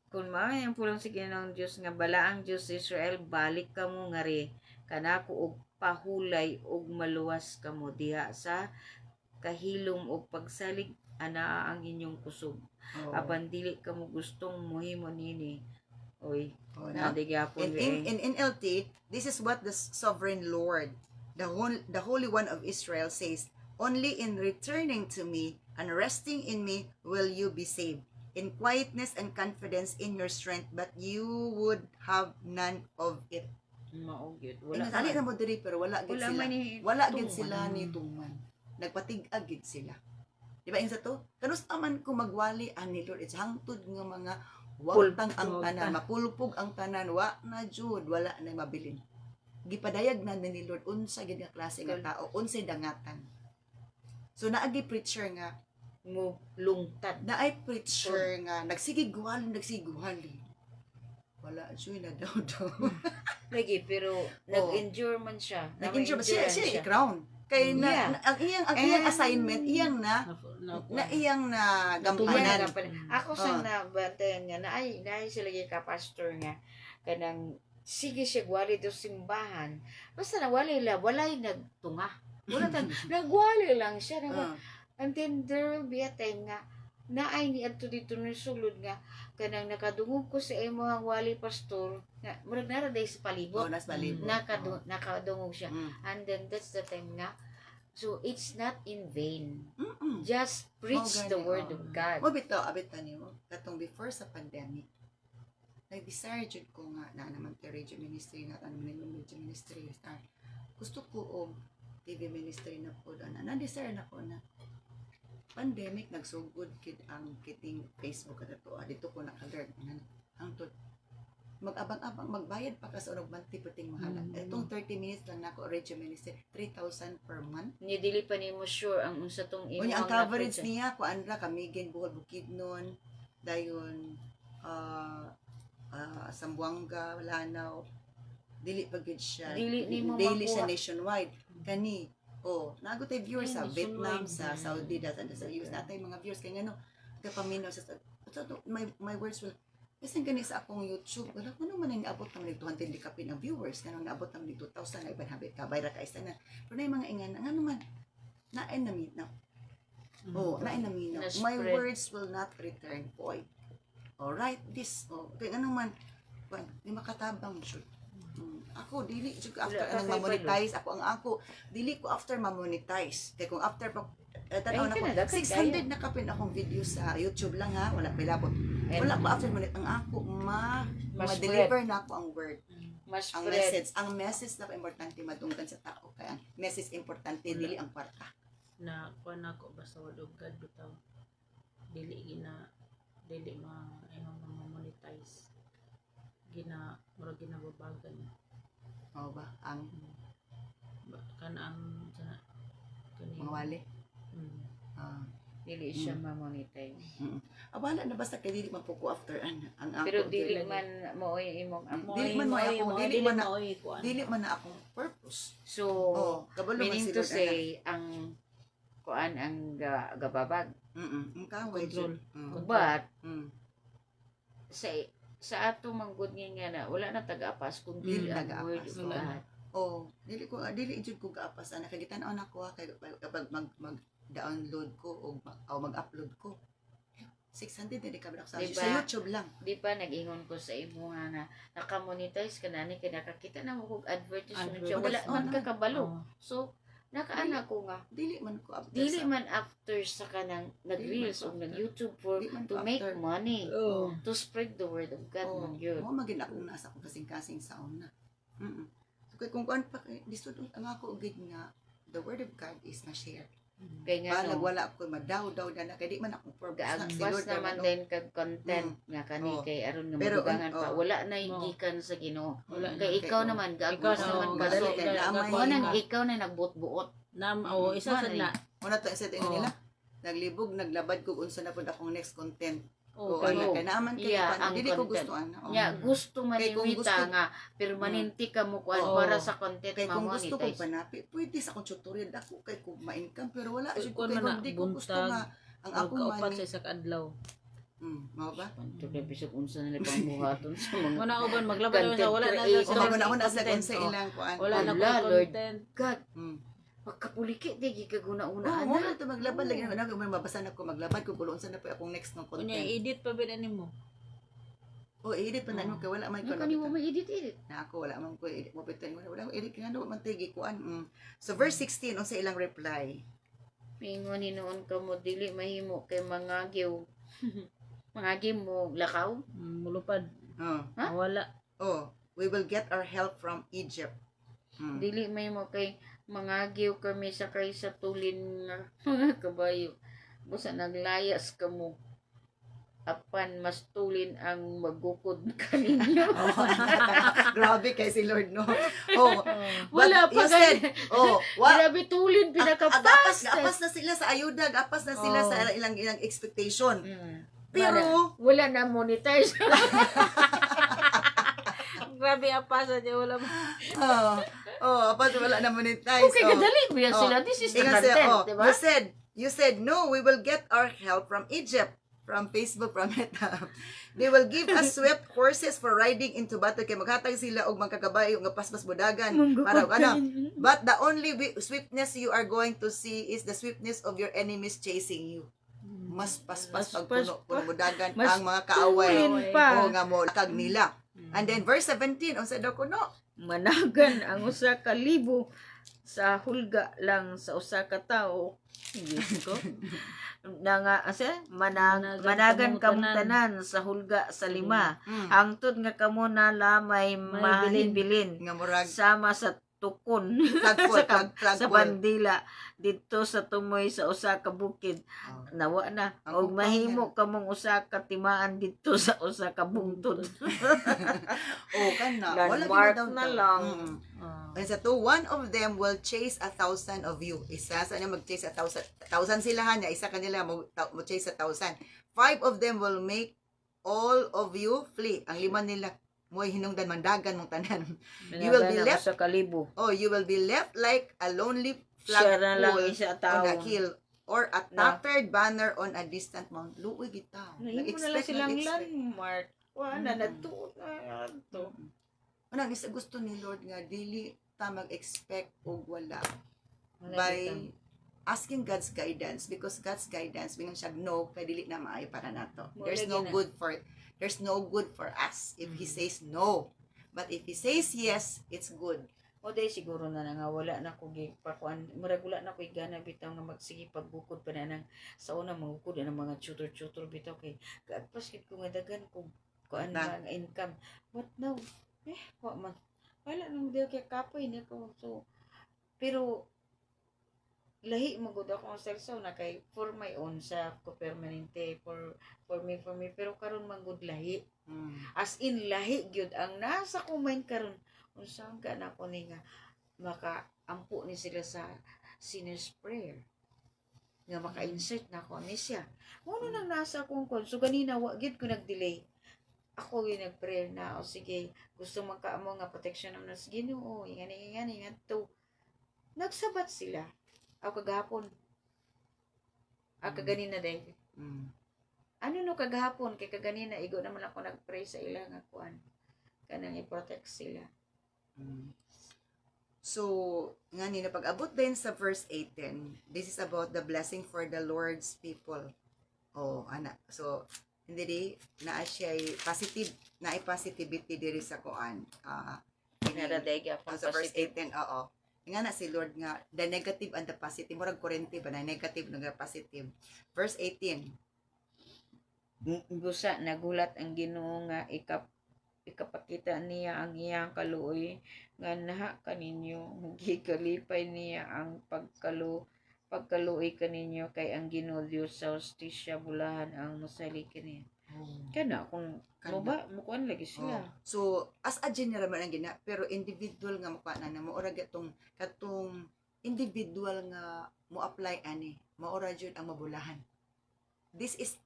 Kung mao ang pulong sa Ginoong Dios nga bala ang Dios sa Israel, balik ka mo ngari kanako og pahulay og maluwas kamo diha sa kahilom og pagsalig ana ang inyong kusog. Apan dili kamo gustong mohimo nini. Oy, na nadigapon in NLT, this is what the sovereign Lord, the Holy One of Israel says, only in returning to me and resting in me will you be saved. In quietness and confidence in your strength, but you would have none of it. mao gyud. Wala Wala na mo diri pero wala gid Wala sila. man ni Wala gid tuman. sila ni tuman. Nagpatig-ag gid sila. Di ba insa to? Kanus aman ko magwali ani Lord, it's hangtod nga mga waltang ang tanan, mapulpog ang tanan, wa na jud, wala na mabilin. Gipadayag na ni Lord unsa gid nga klase nga tao, unsay dangatan. So naagi preacher nga, mo lungtad. naay preacher nga nagsigiguhali. Wala jud na daw. Lagi pero nag-endure man siya. Nag-endure ba siya siya. i-crown. Kay Yeah. ang iyang assignment, iyang na iyang na gampanan. Ako sa nabantayan nga naay sila gyud ka pastor nga kanang sige siya gwali do simbahan. Basta nawali la walay nagtunga. Wala tag nagwali lang siya and then there will be a time nga naay ni adto dito ni sulod nga kanang nakadungog ko sa imo ang wali pastor nga murag nara day sa palibot. Nas palibot. Nakadungog siya. And then that's the time nga so it's not in vain. Just preach the word of God. Mo bitaw abitan nimo katong before sa pandemic. Nag-desire jud ko nga na naman kay radio ministry na ano man radio ministry start. Gusto ko og TV ministry na po na desire na ko na pandemic nagsugod kid ang kiting Facebook at ato dito ko naka-learn hangtod mag-abang-abang magbayad pa ka sa unog monthly puting mahala. Itong 30 minutes lang nako Reggie Minister 3,000 per month. Ni dili pa nimo sure ang unsa tong imo Unya ang coverage niya kuan ra Camiguin Buhol Bukidnon dayon Sambuanga Lanao dili pa gid siya Dili nimo daily makuha. siya nationwide kani nago tay viewers sa Nationwide. Vietnam sa Saudi sa US natay mga viewers kay ngano kapaminaw sa my words will kasi gani sa akong YouTube wala ko naman ang naabot naman ng 200 di kapin ang viewers kanang naabot naman ng 2,000 na ibang habit kabay ra ka isa na pero na yung mga ingan nga naman nain na minaw nain na minaw my Na-spread. words will not return void alright this kay ano man di makatabang shoot ako dili jud after Wala ka ang kay ma-monetize ako dili ko after ma-monetize kay kung after pa tanaw na ko Ay, kinadagdag 600 na kapin akong video sa YouTube lang ha wala pilabot And wala ko after monet ang ako Mas ma-deliver na ako ang word mas ang spread. message na importante madunggan sa tao kaya ang message importante dili ang kwarta na kuan ako basta wala og God bitaw dili ma-monetize murag ginababagan ba ang kana ang kani mga wali Dili siya ma-monetize. abala na basta kay dili man po ko after ang ako Pero dili man maoy imong Dili man mo ako, dili man na- kuan dili man na akong purpose So, kabalo man meaning si to Lord, say, ang kuan ang gababag. ang kaway Control. But, Mm. sa ato manggod nga na, wala na taga-apas kung dili ang taga-apas. word of Wala. God. Dili jud ko kaapas ana kay gitan-aw na ko kay kapag mag-download ko o mag-upload ko 600 din ka sa Diba? sa YouTube lang. Di ba, nag-ingon ko sa imo nga na naka-monetize ka na ni, kaya nakakita na mo kung advertisement siya. Wala Advertisement. man ka kabalo. Oh. So, nakaana ko nga, Dili man ko after dili sa man after sa kanang nag-reels o Dili man nag-YouTube for Dili man to ko make after. money. Oh. To spread the word of God man yun. Mo magin ako nasa akong kasing-kasing sa una. So kay kung kuan pa kay disto ang ako gid nga the word of God is na share. Kaya nga Balag no, wala ako madaw na kay di man ako purpose na si gaagpas Lord naman ano. din kag content nga kani Oh. kay aron nga Pero, madugangan pa. oh. Wala na Oh. igikan sa Ginoo. Wala na. Kay ikaw Okay, naman, Ikaw gaagpas na, naman oh, ka. madali So, kay naamay mo nang ka. ikaw na nagbuot-buot. Isa sad na. Una to sa tingin Oh. nila. Naglibog, naglabad ko unsa na pud akong next content. Oh, O kay ana kay naaman kay Yeah, pan, ang dili ko content. gustuan. Nya gusto man Kay kung imita gusto- nga permanente ka mo kuan Oo. para sa content Kay kung gusto ko ma-monetize. panapi, pwede sa akong tutorial ako kay kung ma-income pero wala Kung jud ko kuan kay man kung na, di ko gusto buntag, nga ang Ako akong kaupat money. sa isa ka adlaw. Mao ba? Ito na bisag unsa nila pangbuhaton sa mga Wala uban maglabad naman sa wala na Content O creator. magunahon na sa content, unsa oh. ilang kuan. Wala na Wala, ko Lord. content. God. Mm. Pagkapuliki di gikaguna-una Oo, ana. wala to maglabad lagi na may mabasa na ko maglabad ko kulo unsa na po akong next ng Kunya content. edit pa ba nimo? O edit pa na mo kay wala man ko Ano kanimo may edit. na ako wala man ko edit mo pitan wala ko edit kaya man tigi kuan. So verse 16 unsa ilang reply. Mingon hinuon ka mo dili mahimo kay mga giw. Mga giw mo lakaw. Mulupad. Oh. Ha? Wala. Oh, we will get our help from Egypt. Dili mahimo kay mga giw kami sakay sa tulin nga mga kabayo. Busa naglayas ka mo. Apan mas tulin ang magukod kaninyo. Grabe kay si Lord no. Oh, Wala but pa you said, Grabe tulin pinaka-fast. apas na sila sa ayuda, apas na sila Oh. sa ilang expectation. Pero Pero wala na monetize. Grabe apasa niya wala. apas wala na monetize. Okay, kadali mo yan sila. This is the Ingat siya, content, diba? You said, no, we will get our help from Egypt, from Facebook, from Meta. They will give us swift horses for riding into battle. Kaya maghatag sila og magkagabay nga paspas bodagan. Para ano. But the only swiftness you are going to see is the swiftness of your enemies chasing you. Mas paspas Mas pag puno bodagan mas ang mga kaaway. tulin pa. O nga mo kag nila. And then verse 17, unsa daw kuno? Managan ang usa ka libo sa hulga lang sa usa ka tawo. Yes ko. Managan kamo tanan sa hulga sa lima. Hangtod nga kamo na lamay May mahibilin Nga murag sama sa tukon Flagpole, sa flagpole. bandila dito sa tumoy sa usa ka bukid. Oh. Nawa na. Ang Og upaw mahimo ka mong usa ka timaan dito sa usa ka bungtod. Oh, kana. Wala Landmark gyud na daw. lang. Ah. And sa to, one of them will chase 1,000 of you. Isa sa mag chase 1,000. 1,000 sila ha niya. Isa kanila mo chase 1,000. 5 of them will make all of you flee. Ang 5 nila mo hinungdan mandagan mong tanan. You will be left. Sa kalibo. Oh, you will be left like a lonely Siya na lang flagpole isa on tao. a hill or a tattered banner on a distant mount. Luoy bitaw. Nahimo na lang silang landmark. Wala na tuon na to. Unang isa gusto ni Lord nga dili ta mag-expect og wala by asking God's guidance, because God's guidance bingon siya no kay dili na maayo para nato. There's no good for us if He says no. But if He says yes, it's good. O day siguro na nga wala na ko gipakuan, murag wala na ko gana bitaw nga magsige pagbukod pa na nang sa una mangukod na mga tutor bitaw kay kaagpas kit ko nga dagan ko kuan nga income. What now? Wa man. Wala nang di kay kapoy na ko. So pero lahi mo gud ako ang self na kay for my own self ko permanente for me pero karon man gud lahi. As in lahi gyud ang nasa ko mind karon unsa ka na ko ni nga makaampo ni sila sa sinner's prayer nga maka-insert na ko ni siya. Ano nang nasa kong kon so ganina wa gyud ko nag-delay. Ako yung nag-prayer na o sige gusto magkaamo nga protection naman sa Ginoo ingani ngadto. Nagsabat sila. Ako kagahapon. Kaganina day. Ano no kagahapon kay kaganina igo naman ako nag-pray sa ila nga kuan kanang i-protect sila. So, nga ni pag-abot din sa verse 18, this is about the blessing for the Lord's people. Oh, ana. So, hindi di na siya positivity diri sa kuan. Naraday gyapon sa verse 18, oo. Nga na si Lord nga the negative and the positive, murag kurente ba na negative nga positive. Verse 18. Busa nagulat ang Ginoo nga ikapakita niya ang iyang kaluoy nga naha kaninyo gikalipay niya ang pagkaluoy kaninyo kay ang Ginoo Dios sa hustisya bulahan ang mosali kini. Kana kung mukuan lagi sila. So as a general man ang gina pero individual nga makuha na maura katong individual nga mo apply ani maura jud ang mabulahan. This is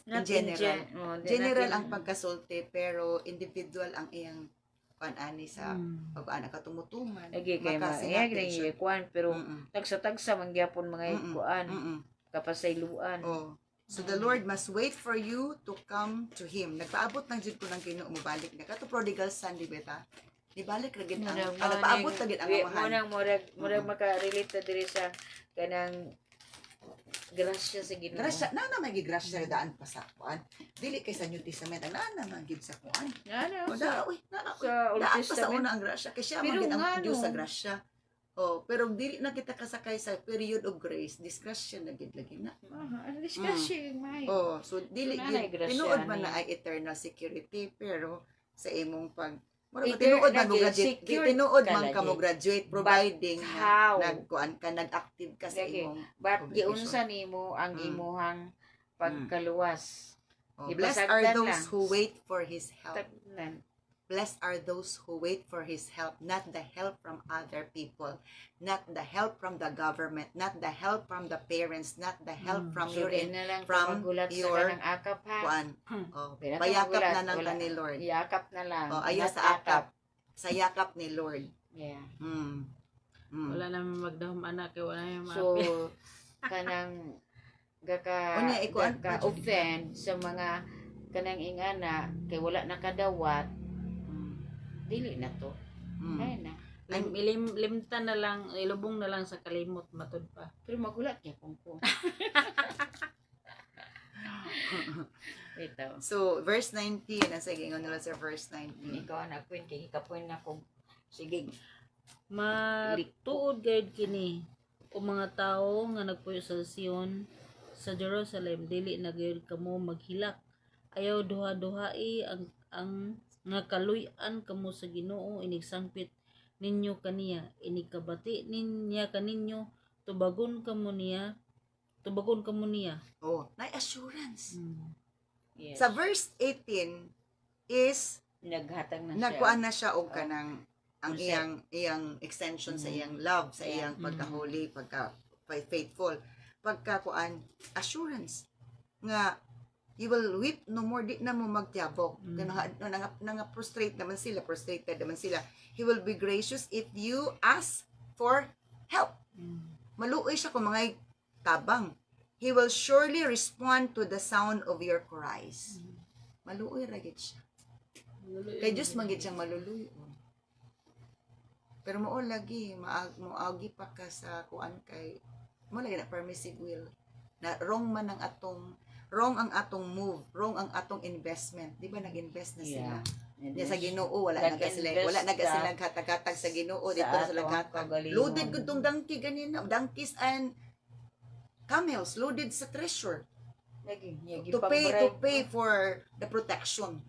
in general. General ang pagkasulti pero individual ang iyang kuan ani sa pag-ana katumutuman. Lagi kay maayag kuan pero tagsa-tagsa man gyapon mga kuan kapasayloan. So the Lord must wait for you to come to Him. Nagpaabot ng jud ko ng Ginoo mo balik na kato prodigal son di beta. Di balik ra gid ang nagpaabot ra gid ang amahan. Murag maka-relate ta diri sa kanang grasya sa Ginoo. Grasya na magi grasya daan pa sa kuan. Dili kay sa New Testament ang na magid sa kuan. Sa Old Daan pa sa Testament una ang grasya kay siya magid ang Dios sa grasya. Pero dili na kita kasakay sa period of grace, discretion na gid lagi na. Discretion may. So dili gid tinuod man na ay eternal security pero sa imong pag tinuod man mo graduate, tinuod man ka mo graduate providing nagkuan ka nag-active ka sa imong. But giunsa nimo ang imuhang pagkaluwas. Blessed are those who wait for His help. Blessed are those who wait for His help, not the help from other people, not the help from the government, not the help from the parents, not the help from your akap ha. Kuan. Payakap na lang ka ni Lord. Yakap na lang. Ayaw sa akap. Sa yakap ni Lord. Yeah. Wala naman magdahom anak kay wala naman. So kanang gaka offend sa mga kanang ingana kay wala nakadawat. Dili na to. Ay na. Limtan na lang, ilubong na lang sa kalimot matud pa. Pero magulat niya kung ko. Ito. So, verse 19, nasa gingon nila sa verse 19. Ikaw anak ko, kay ikapoy na kung sige. Matuod gayud kini o mga tao nga nagpuyo sa Sion sa Jerusalem dili na gayud kamo maghilak. Ayaw duha-duhai ang nga kaluy-an kamo sa Ginoo inig sangpit ninyo kaniya, inikabati niya kaninyo, tubagon kamo niya. Oh, na assurance. Yes. Sa verse 18 is Naghatag na siya. nagkuan na siya og kanang ang Concept. iyang extension sa iyang love, sa iyang pagka-holy, pagka-faithful. Pagka-kuan, assurance nga you will weep no more, di na mo magtiabok. Prostrated naman sila. He will be gracious if you ask for help. Maluoy siya kung mga tabang. He will surely respond to the sound of your cries. Maluoy ragit siya. Kay Diyos magit siyang maluluyo. Pero mo lagi moagi pa ka sa kuan kay mo lagi na permissive will. Na wrong ang atong move, wrong ang atong investment. Di ba nag-invest na sila? Di sa Ginoo wala na sila hatag-hatag sa Ginoo dito sa laghatag. Loaded gud tong donkey ganina, donkeys and camels loaded sa treasure. To pay for the protection.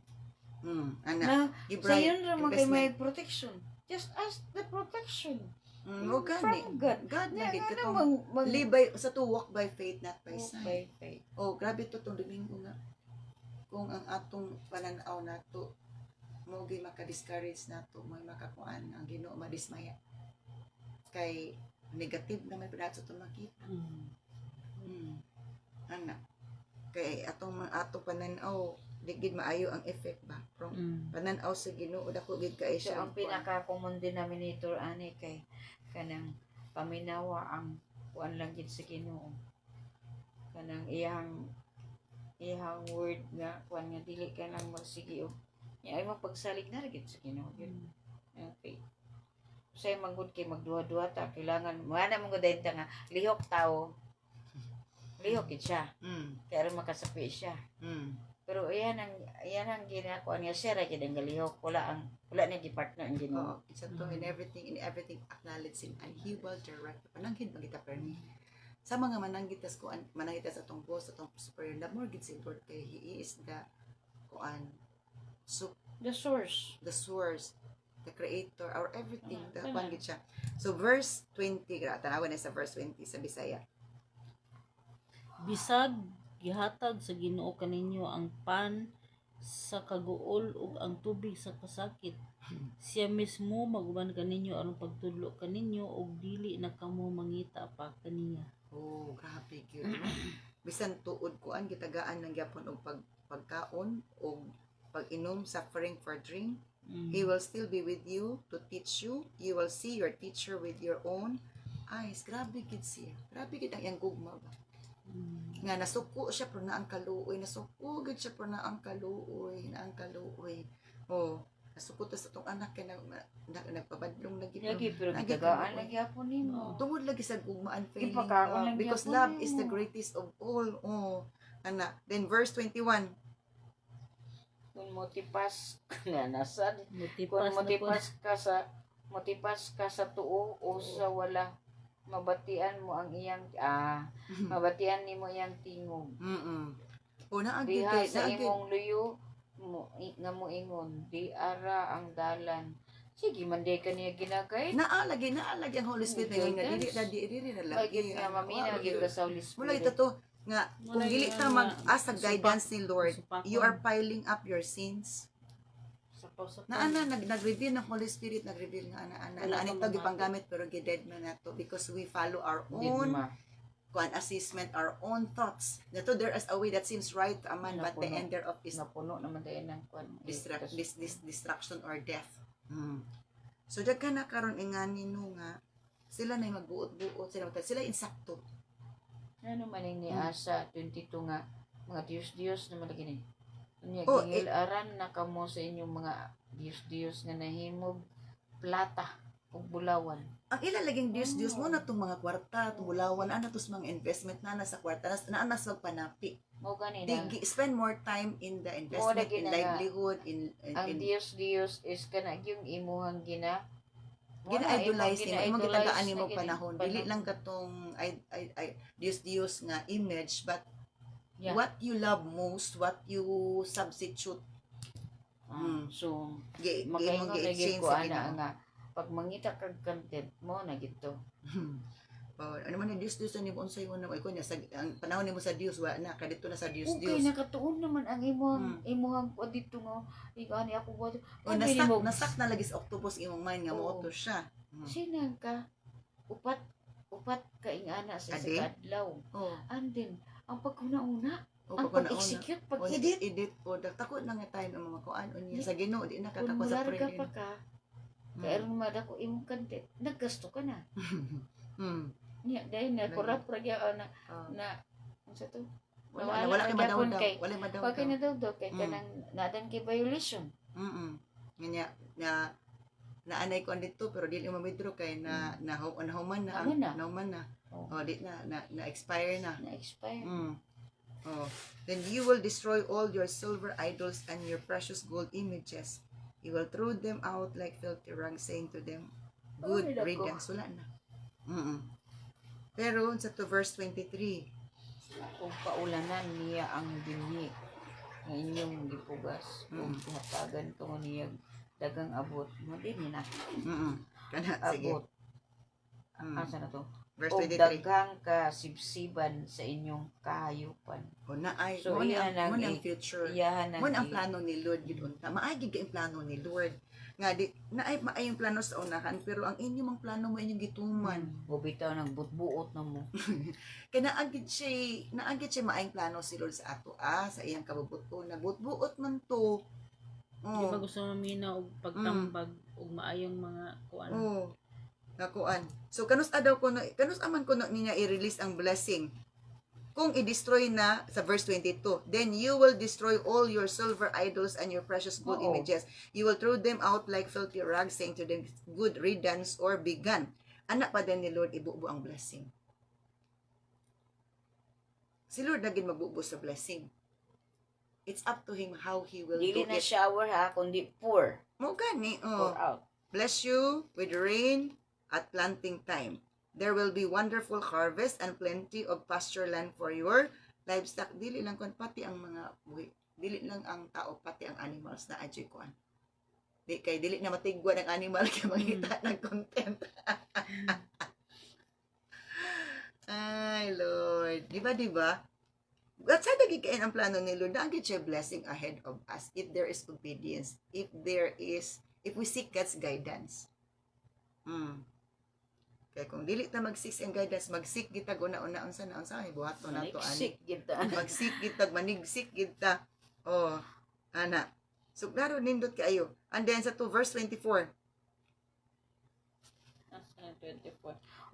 Ana. Sayon ra kay may protection. Just ask the protection. From God. God na gid Ano katong live by sa to walk by faith not by walk sight. by faith. Oh, grabe to tong Domingo nga. Kung ang atong pananaw nato mo gi maka-discourage nato, mo makakuan ang Ginoo madismaya. Kay negative naman pinato to makita. Ana. Kay atong pananaw di gid maayo ang effect ba from pananaw sa Ginoo dako gid kay So, siya ang pinaka-common denominator ani kay kanang paminawa ang kuan lang gid sa Ginoo. Kanang iyang word nga kuan nga dili ka nang magsige og nya ay magpagsalig na ra gid sa Ginoo yun. Okay. Say manggod kay magduha-duha ta kailangan mana mong gud nga lihok tao. Lihok gid siya. Kaya ron makasapi siya. Pero iyan ang ginakuan niya siya ra gid ang galihok wala na gipartner ang Ginoo. It's to in everything acknowledge him and he will direct. Pananghid magita permi. Sa mga mananggitas kuan mananggitas atong boss atong superior na more gid si Lord kay he is the kuan The source, the creator or everything the kuan gid siya. So verse 20 tanawon na sa verse 20 sa Bisaya. Bisag gihatag sa Ginoo kaninyo ang pan sa kaguol ug ang tubig sa kasakit. Siya mismo maguban kaninyo aron pagtudlo kaninyo ug dili na kamo mangita pa kaniya. Oh, grabe gyud. Bisan tuod kuan gitagaan ng gyapon og pagkaon og pag-inom, suffering for drink. He will still be with you to teach you. You will see your teacher with your own eyes. Grabe gid siya. Grabe gid ang iyang gugma ba. Nga nasuko siya pero na ang kaluoy, nasuko gid siya pero na ang kaluoy. Oh, nasuko ta sa tong anak kay nagpabadlong lagi pero gitagaan lagi apon nimo. Tungod lagi sa gugmaan faith Ipakaon lang because gyapon love nimo. is the greatest of all. Oh, ana. Then verse 21. Kung motipas nga nasad Motipas kung na po. motipas ka sa tuo o sa wala mabatian mo ang iyang mabatian nimo iyang tingog Una diha sa imong luyo nga moingon di ara ang dalan sige man day kaniya ginagay naalagi ang Holy Spirit Oh, nga goodness. dili na lang. bagit nga mamina gyud ka sa Holy Mula Spirit ito nga kung dili ta mag-asa guidance ni Lord, Supakon. you are piling up your sins. Nag-reveal ng Holy Spirit, nag-reveal nga Wala anito pa gipanggamit pero gided man nato because we follow our own assessment, our own thoughts. Nato there is a way that seems right to a man but the Napuno. end thereof is napuno naman tayo ng kwan destruction or death. So daghan na karon ingani no nga sila na magbuot-buot sila insakto. ano man yung niasa 22 nga mga Diyos na malagi ni unya Oh, gilaran na kamo sa inyong mga Diyos nga nahimog plata ug bulawan Ang ilalaging Diyos mo na itong mga kwarta, itong bulawan, na tos mga investment na sa kwarta, na sa panapi. mo gani na Spend more time in the investment, lagi in na nga. livelihood, ang in Diyos is kana yung imuhang gina-idolize nimo, imong gitagaan nimo na panahon. Dili lang katong Diyos nga image, but Yeah. what you love most, what you substitute. so Imong makaingon lagi gi-exchange ko sa ana Ginoo. nga pag mangita kag content mo na gito. Ano man yung Dios ni mo unsay una ko niya sa ang panahon nimo sa Dios wa na kadito na sa Dios. Okay, nakatuon naman ang imuhang dito nga igani ako ba. Nasak na lagi sa octopus imong mind nga mo siya. Sinang ka upat ka ingana sa Ade? kadlaw. Oh. And then ang pagkuna-una, O ang pag-execute, pag-edit. edit o takot na nga tayo ng mga kuan unya sa Ginoo di na Kung kakako sa mularga prayer. pa ka, kaya rin madako imong content, naggasto ka na. Niya, dahil na, kurap ragya na, ano sa to? Wala kay madaw daw. Wala madaw. Wala kay nadaw daw, kay kanang nadan kay violation. Nga na anay ko andito pero dili mo withdraw kay nahuman na. Oh, di na expire na. Na-expire. Oh. Then you will destroy all your silver idols and your precious gold images. You will throw them out like filthy rags, saying to them, good riddance. Wala na. Pero sa to verse 23, Kung kaulanan niya ang binhi ng inyong gipugas, kung hatagan ko niya dagang abot, mo din na. Kana, sige. Abot. Asa na to? Verse O 23. daghang kasibsiban sa inyong kahayupan. O na ay, So, mo iyan ang ang future. Iyahan Mo ang plano ni Lord gid unta. Maagi ka ang plano ni Lord. Nga di naay maayong plano sa unahan pero ang inyong mga plano mo inyong gituman. Bubitaw ng butbuot na mo. Kaya naagid siya maayong plano si Lord sa ato sa iyang kabubuto. Nabutbuot man to. Di ba gusto mamina og pagtambag og maayong mga kuan. Nakuan. So kanus aman kuno niya i-release ang blessing. Kung i-destroy na sa verse 22, then you will destroy all your silver idols and your precious gold images. You will throw them out like filthy rags, saying to them, good riddance or be gone. Anak pa din ni Lord ibubo ang blessing. Si Lord naging magbubo sa blessing. It's up to Him how He will Dili do na it. shower ha, kundi pour. Mo gani, Pour out. Bless you with rain at planting time. There will be wonderful harvest and plenty of pasture land for your livestock. Dili lang kun pati ang mga dili lang ang tao pati ang animals na adjay kuan. Dili na matigwa ng animal kay mangita ng content. Ay Lord, di ba? At sa dagikain ang plano ni Lord, ang siya blessing ahead of us if there is obedience, if we seek God's guidance. Kaya kung dili ta mag-seek ang guidance, mag-seek kita una unsa buhaton nato ani. Mag-seek kita, manigsik kita. Ana. So klaro nindot kaayo. And then sa verse 24.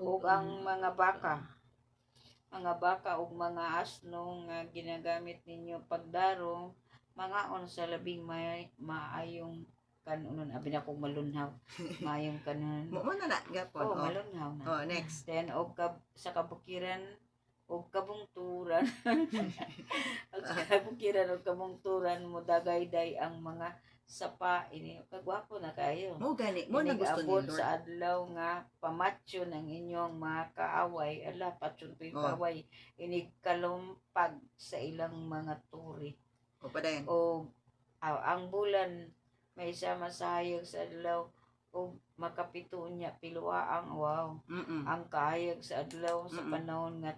Ug ang mga baka ug mga asno nga ginagamit ninyo pagdarong mangaon sa labing maayong kanunon abi na kong malunhaw mayong kanunon Mo na gapon. malunhaw na. Next. Then sa kabukiran og kabungturan ug kabungturan mo dagayday ang mga sapa ini kagwapo na kayo. Mo gani, mo na gusto ni Lord. Sa adlaw nga pamatyo ng inyong mga kaaway, ala patyon to'y kaaway, ini kalumpag sa ilang mga turi. O padayon. O ang bulan may sama sa hayag sa adlaw o makapito niya piluaang ang kahayag sa adlaw sa panahon nga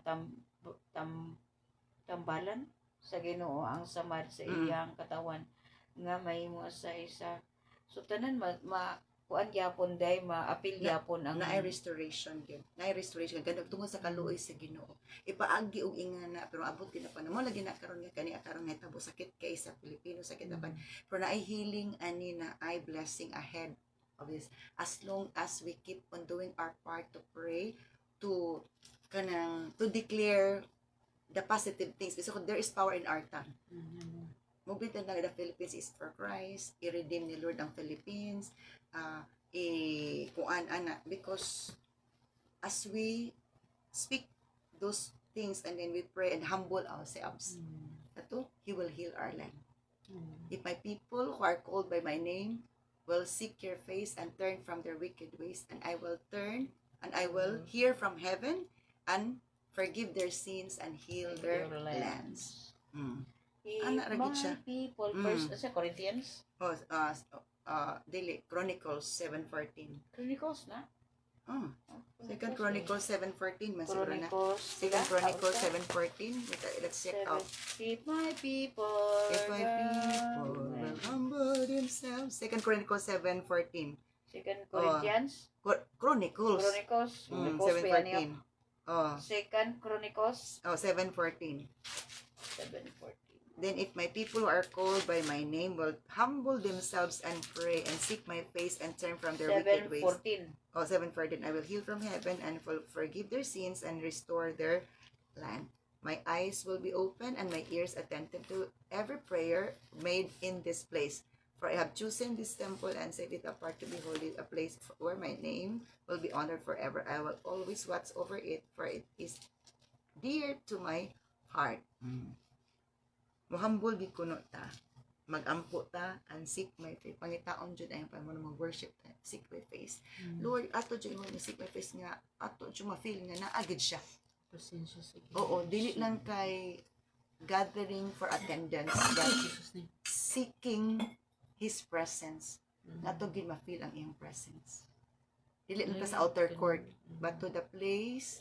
tambalan sa Ginoo ang samad sa iyang katawan nga mahimo sa isa. So tanan kuan gyapon day maapil gyapon ang naay restoration gyud. Naay restoration kadto tungod sa kaluoy sa Ginoo. Ipaagi og ingana pero abot gina pa mo lagi na karon nga kani karon nga tabo sakit kay sa Pilipino sakit apan. Pero naay healing ani na ay blessing ahead of this as long as we keep on doing our part to pray to declare the positive things because there is power in our tongue. Magbita na the Philippines is for Christ, i-redeem ni Lord ang Philippines, kuan ana because as we speak those things and then we pray and humble ourselves, He will heal our land. If my people who are called by my name will seek your face and turn from their wicked ways, and I will turn and I will hear from heaven and forgive their sins and heal their lands. Mga people, first sa Corinthians dili Chronicles 7:14. Chronicles na? Oh, Second Chronicles 7:14 man siguro na. Chronicles. Second Chronicles 7:14. Let's check out. If my people. If my people will humble themselves. Second Chronicles 7:14. Second Corinthians. Chronicles. Chronicles. Mm, Chronicles pa yan 7:14. Oh, Second Chronicles. 7:14. 7:14. Then if my people who are called by my name will humble themselves and pray and seek my face and turn from their wicked ways. 7:14. 7:14. I will heal from heaven and will forgive their sins and restore their land. My eyes will be open and my ears attentive to every prayer made in this place. For I have chosen this temple and set it apart to be holy, a place where my name will be honored forever. I will always watch over it, for it is dear to my heart. Muhambol di kuno ta. Magampo ta and seek my face. Pangitaon jud ay pa mo mag-worship ta. Seek my face. Lord, ato jud mo ni seek my face nga ato jud ma-feel nga naagid siya. Presensya sa Ginoo. Oo, dili lang kay gathering for attendance, but seeking His presence. Nato gid ma-feel ang iyang presence. Dili lang ta sa outer court, but to the place,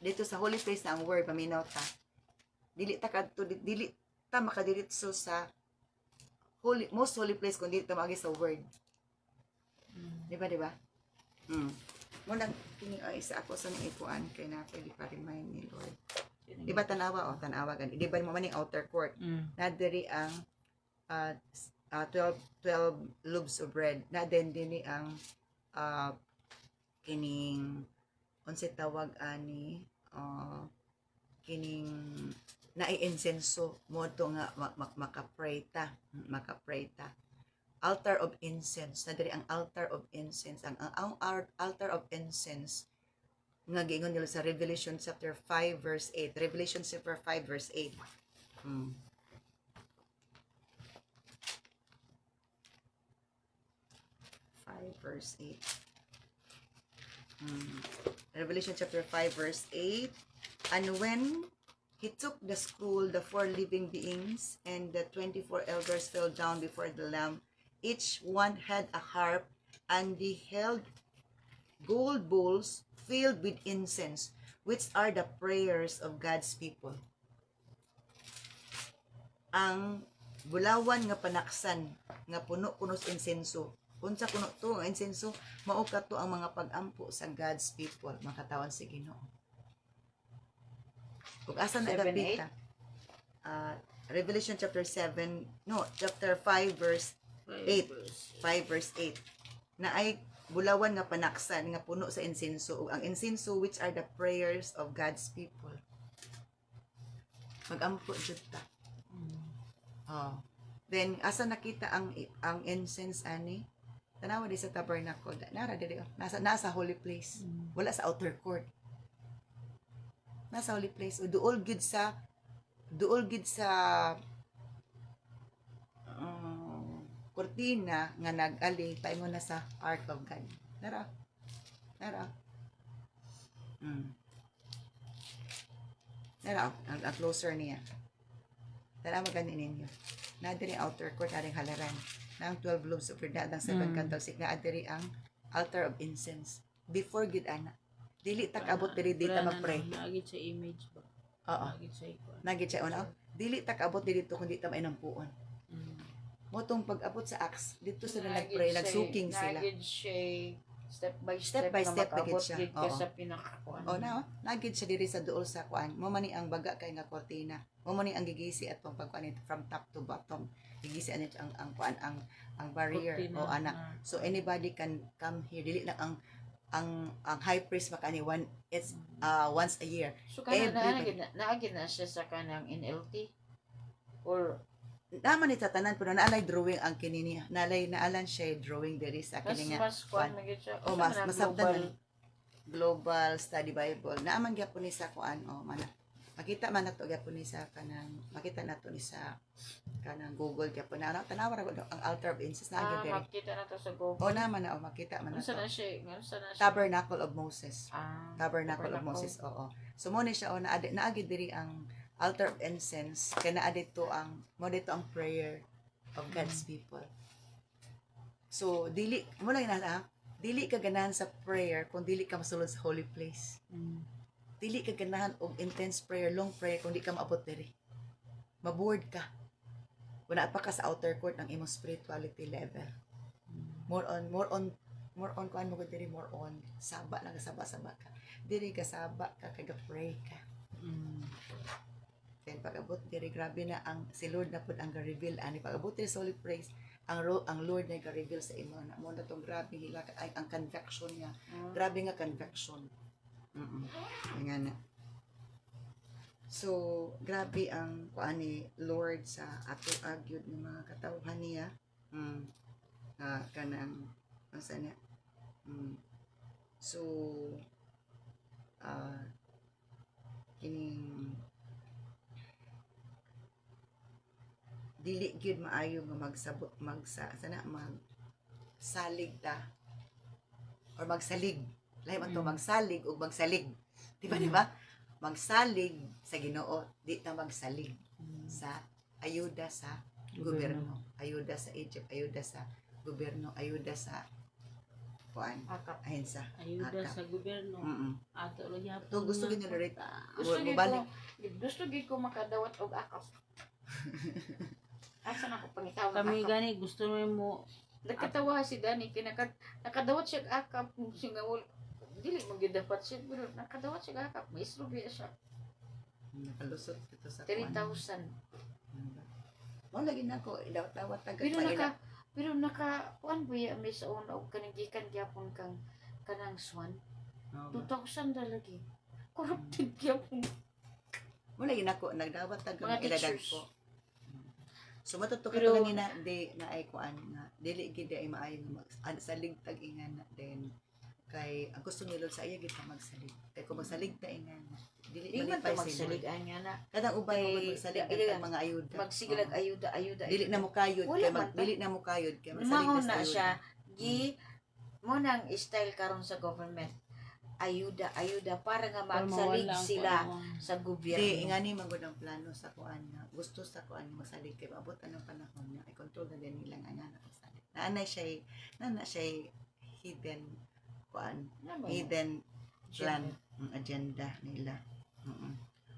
dito sa holy place na ang word, paminaw ta. Dili ta kadto, dili ta makadiritso sa holy, most holy place kung dili ta maagi sa word. Di ba? Muna kini ay isa ako sa nang ikuan kay na pwede pa remind ni Lord. Di ba tanawa gani. Di ba mo maning outer court? Na diri ang 12 loaves of bread. Na din ang kining unsa tawag ani kining nai-insenso mo to nga makapray ta. Altar of incense. Na diri ang altar of incense. Ang altar of incense nga giingon nila sa Revelation chapter 5 verse 8. Revelation chapter 5 verse 8. 5 verse 8. Revelation chapter 5 verse 8. And when he took the scroll, the 4 living beings and the 24 elders fell down before the Lamb. Each one had a harp, and they held gold bowls filled with incense, which are the prayers of God's people. Ang bulawan nga panaksan nga puno-puno sa insenso. Unsa kuno to ang insenso, mao kato ang mga pag-ampo sa God's people, makatawan si Ginoo. Ug asa na dapita? Revelation chapter 5 verse 8. 5 verse 8. Na ay bulawan nga panaksan nga puno sa insenso, ug ang insenso which are the prayers of God's people. Mag-ampo jud ta. Then asa nakita ang incense ani? Tanawa di sa tabernacle. Nara diri nasa holy place. Wala sa outer court. Nasa holy place. O duol gid sa kortina nga nag-ali paingon na sa Ark of God. Nara. Nara ang closer niya. Tanawa gani ninyo. Na diri outer court aring halaran. Na ang 12 loaves of bread ang 7 candlestick na diri ang altar of incense. Before gid ana. Dili tak abot diri ta mag-pray. Naagit sa image ba? Oo. Nagit siya una. Dili tak abot diri to kundi ta mainampuon. Motong pag-abot sa Acts, dito sila nag-pray, nagsuking sila. Nagid siya step by Step na by step makaabot siya. gid ka Oo. sa pinakakuan. Nagid siya diri sa duol sa kuan. Mo man ni ang baga kay nga kortina. Mo man ni ang gigisi atong pagkuan from top to bottom. Gigisi ani ang kuan ang barrier Kortina. o anak. So anybody can come here. Dili lang ang high priest makani once a year. So kana Everybody. naagid na siya sa kanang NLT or Naman ni tatanan pero naalay drawing ang kinini. Naalan siya drawing diri sa kini nga. mas kuan magid siya. O mas masabtan Global Study Bible. Naaman gyapon ni sa kuan makita man nato gyapon ni sa kanang makita nato ni sa kanang Google gyapon na tanawa ra ang altar of incense na gyud diri. makita na to sa Google. O naman na makita man Unsa nato. na siya? Unsa na siya? Tabernacle of Moses. Tabernacle of Tabernacle. Moses. Oo. So mo ni siya naagid diri ang altar of incense kay naa dito ang prayer of God's people. So dili mo lang na dili ka ganahan sa prayer kung dili ka masulod sa holy place. Dili ka ganahan og intense prayer, long prayer kung di ka maabot diri. Maboard ka. Wala pa ka sa outer court ng imong spirituality level. More on kuan mo ko diri, more on saba lang, saba ka. Diri ka saba ka kay pray ka. Then pag-abot diri, grabe na ang si Lord na pud ang ga-reveal ani pag-abot diri sa holy place, ang Lord na ga-reveal sa imo na mo na tong grabe hila ay ang conviction niya. Grabe nga conviction. Nga na. So, grabe ang kuan ni Lord sa ato agyud ng mga katawhan niya. Kanang asa na. So, kining dili gyud maayo nga magsabot magsalig ta or magsalig. Lahi man to magsalig ug magsalig. Di ba? Magsalig sa Ginoo, di ta magsalig sa ayuda sa gobyerno, ayuda sa Egypt, ayuda sa gobyerno, ayuda sa kuan, ahensa, Ayuda sa gobyerno. Ato lang yapon. To gusto gid nila rito. Gusto gid ko makadawat og akap. Asa na ko pangitaw ng Kami akap. gani gusto mo Nakatawa si Dani, nakadawat siya og akap, siya nga dili mo gyud dapat siya, pero nakadawat siya og akap, may istorya siya. Nakalusot ito sa kuan. 3,000. Mo lagi nako idawat-dawat tagad Pero kuan ba ya may sa una og kanang gikan gyapon kang kanang swan. 2,000 lagi. Corrupted gyapon. Mo lagi nako nagdawat tagad Mga iladag teachers. ko. So matuto ka Pero- to kanina di na ay kuan nga dili gid ay maayo nga salig tag ingan na then kay ang gusto ni Lord sa iya gid ka magsalig. Kay kung magsalig ta ingan dili Di man malipay to si magsalig Lord. anya na. Kadang uban mo Kay- magsalig dili ang mga ayuda. Magsigilag Oo. ayuda. Dili na mo kayod Wala kay man ta. dili na mo kayod kay magsalig Mahon sa na ayuda. siya. Mo nang style karon sa government. Ayuda para nga magsalig sila sa Di gobyerno. ingani magud ang plano sa kuan nga gusto sa kuan nga magsalig kay maabot anong panahon nga i-control na din nila nga ana magsalig. Naana siya hidden kuan, hidden plan, ang agenda nila.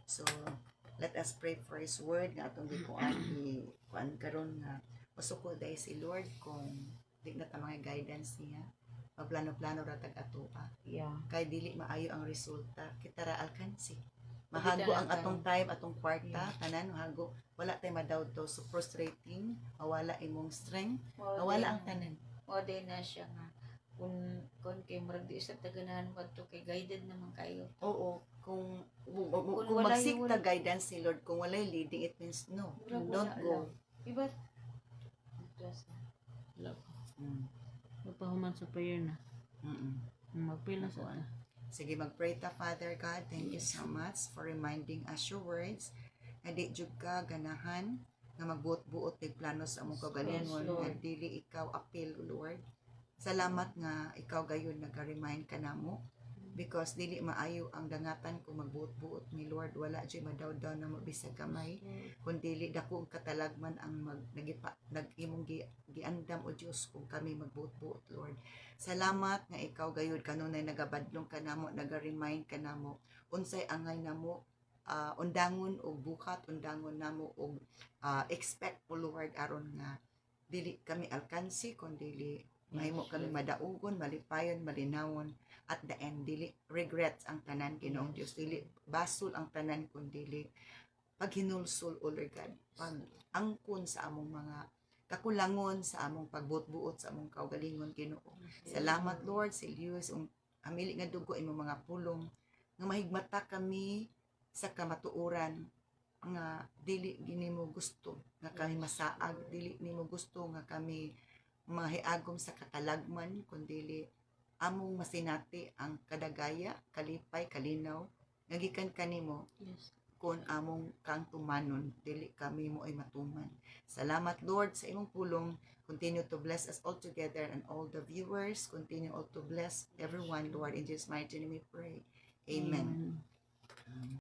So let us pray for His word nga atong kuan karon nga masuko dai si Lord kung di na ta mga guidance niya. Magplano-plano ra tag atoa. Yeah. Kay dili maayo ang resulta kita ra alkansi. Mahago ang atong time, atong kwarta, tanan mahago. Wala tay madawd to, so frustrating, mawala imong strength, mawala ang tanan. O din na siya nga. Kung kay murag di sa taganahan mo to kay guided naman kayo. Oo, kung wala magsik yung- ta guidance ni Lord, kung walay leading, it means no, don't go. Diba? Magpahuman sa prayer na. Magpila sa ta. Sige, mag-pray ta, Father God. Thank you so much for reminding us your words. Na di jud ka ganahan nga magbuot-buot ng plano sa among kaugalingon. Yes, Lord. Nga dili ikaw appeal, Lord. Salamat nga ikaw gayon nag-remind ka namo. Because dili maayo ang dangatan kung magbuot-buot ni Lord. Wala dyan madaw-daw na mabisag kamay. Kung dili dako ang katalagman ang nag-imong giandam o Diyos kung kami magbuot-buot, Lord. Salamat nga ikaw gayud kanunay nagabadlong ka namo, naga-remind ka namo unsay angay namo, undangon og bukat, undangon namo og expect o Lord aron nga dili kami alkansi kun dili mahimo kami madaugon, malipayon, malinawon at the end dili regrets ang tanan Ginoong Dios, dili basol ang tanan kun dili paghinulsol o Lord God, pag angkon sa among mga kakulangon sa among pagbuot-buot sa among kaugalingon Ginoo. Salamat Lord sa Elias amili nga dugo imong mga pulong nga mahigmata kami sa kamatuoran nga dili ginimo gusto nga kami masaag, dili nimo gusto nga kami mahiagom sa katalagman kundi among masinati ang kadagaya, kalipay, kalinaw nga gikan kanimo. Yes. Kung among kang tumanon, dili kami mo ay matuman. Salamat Lord sa imong pulong. Continue to bless us all together and all the viewers. Continue all to bless everyone, Lord. In Jesus' mighty name we pray. Amen.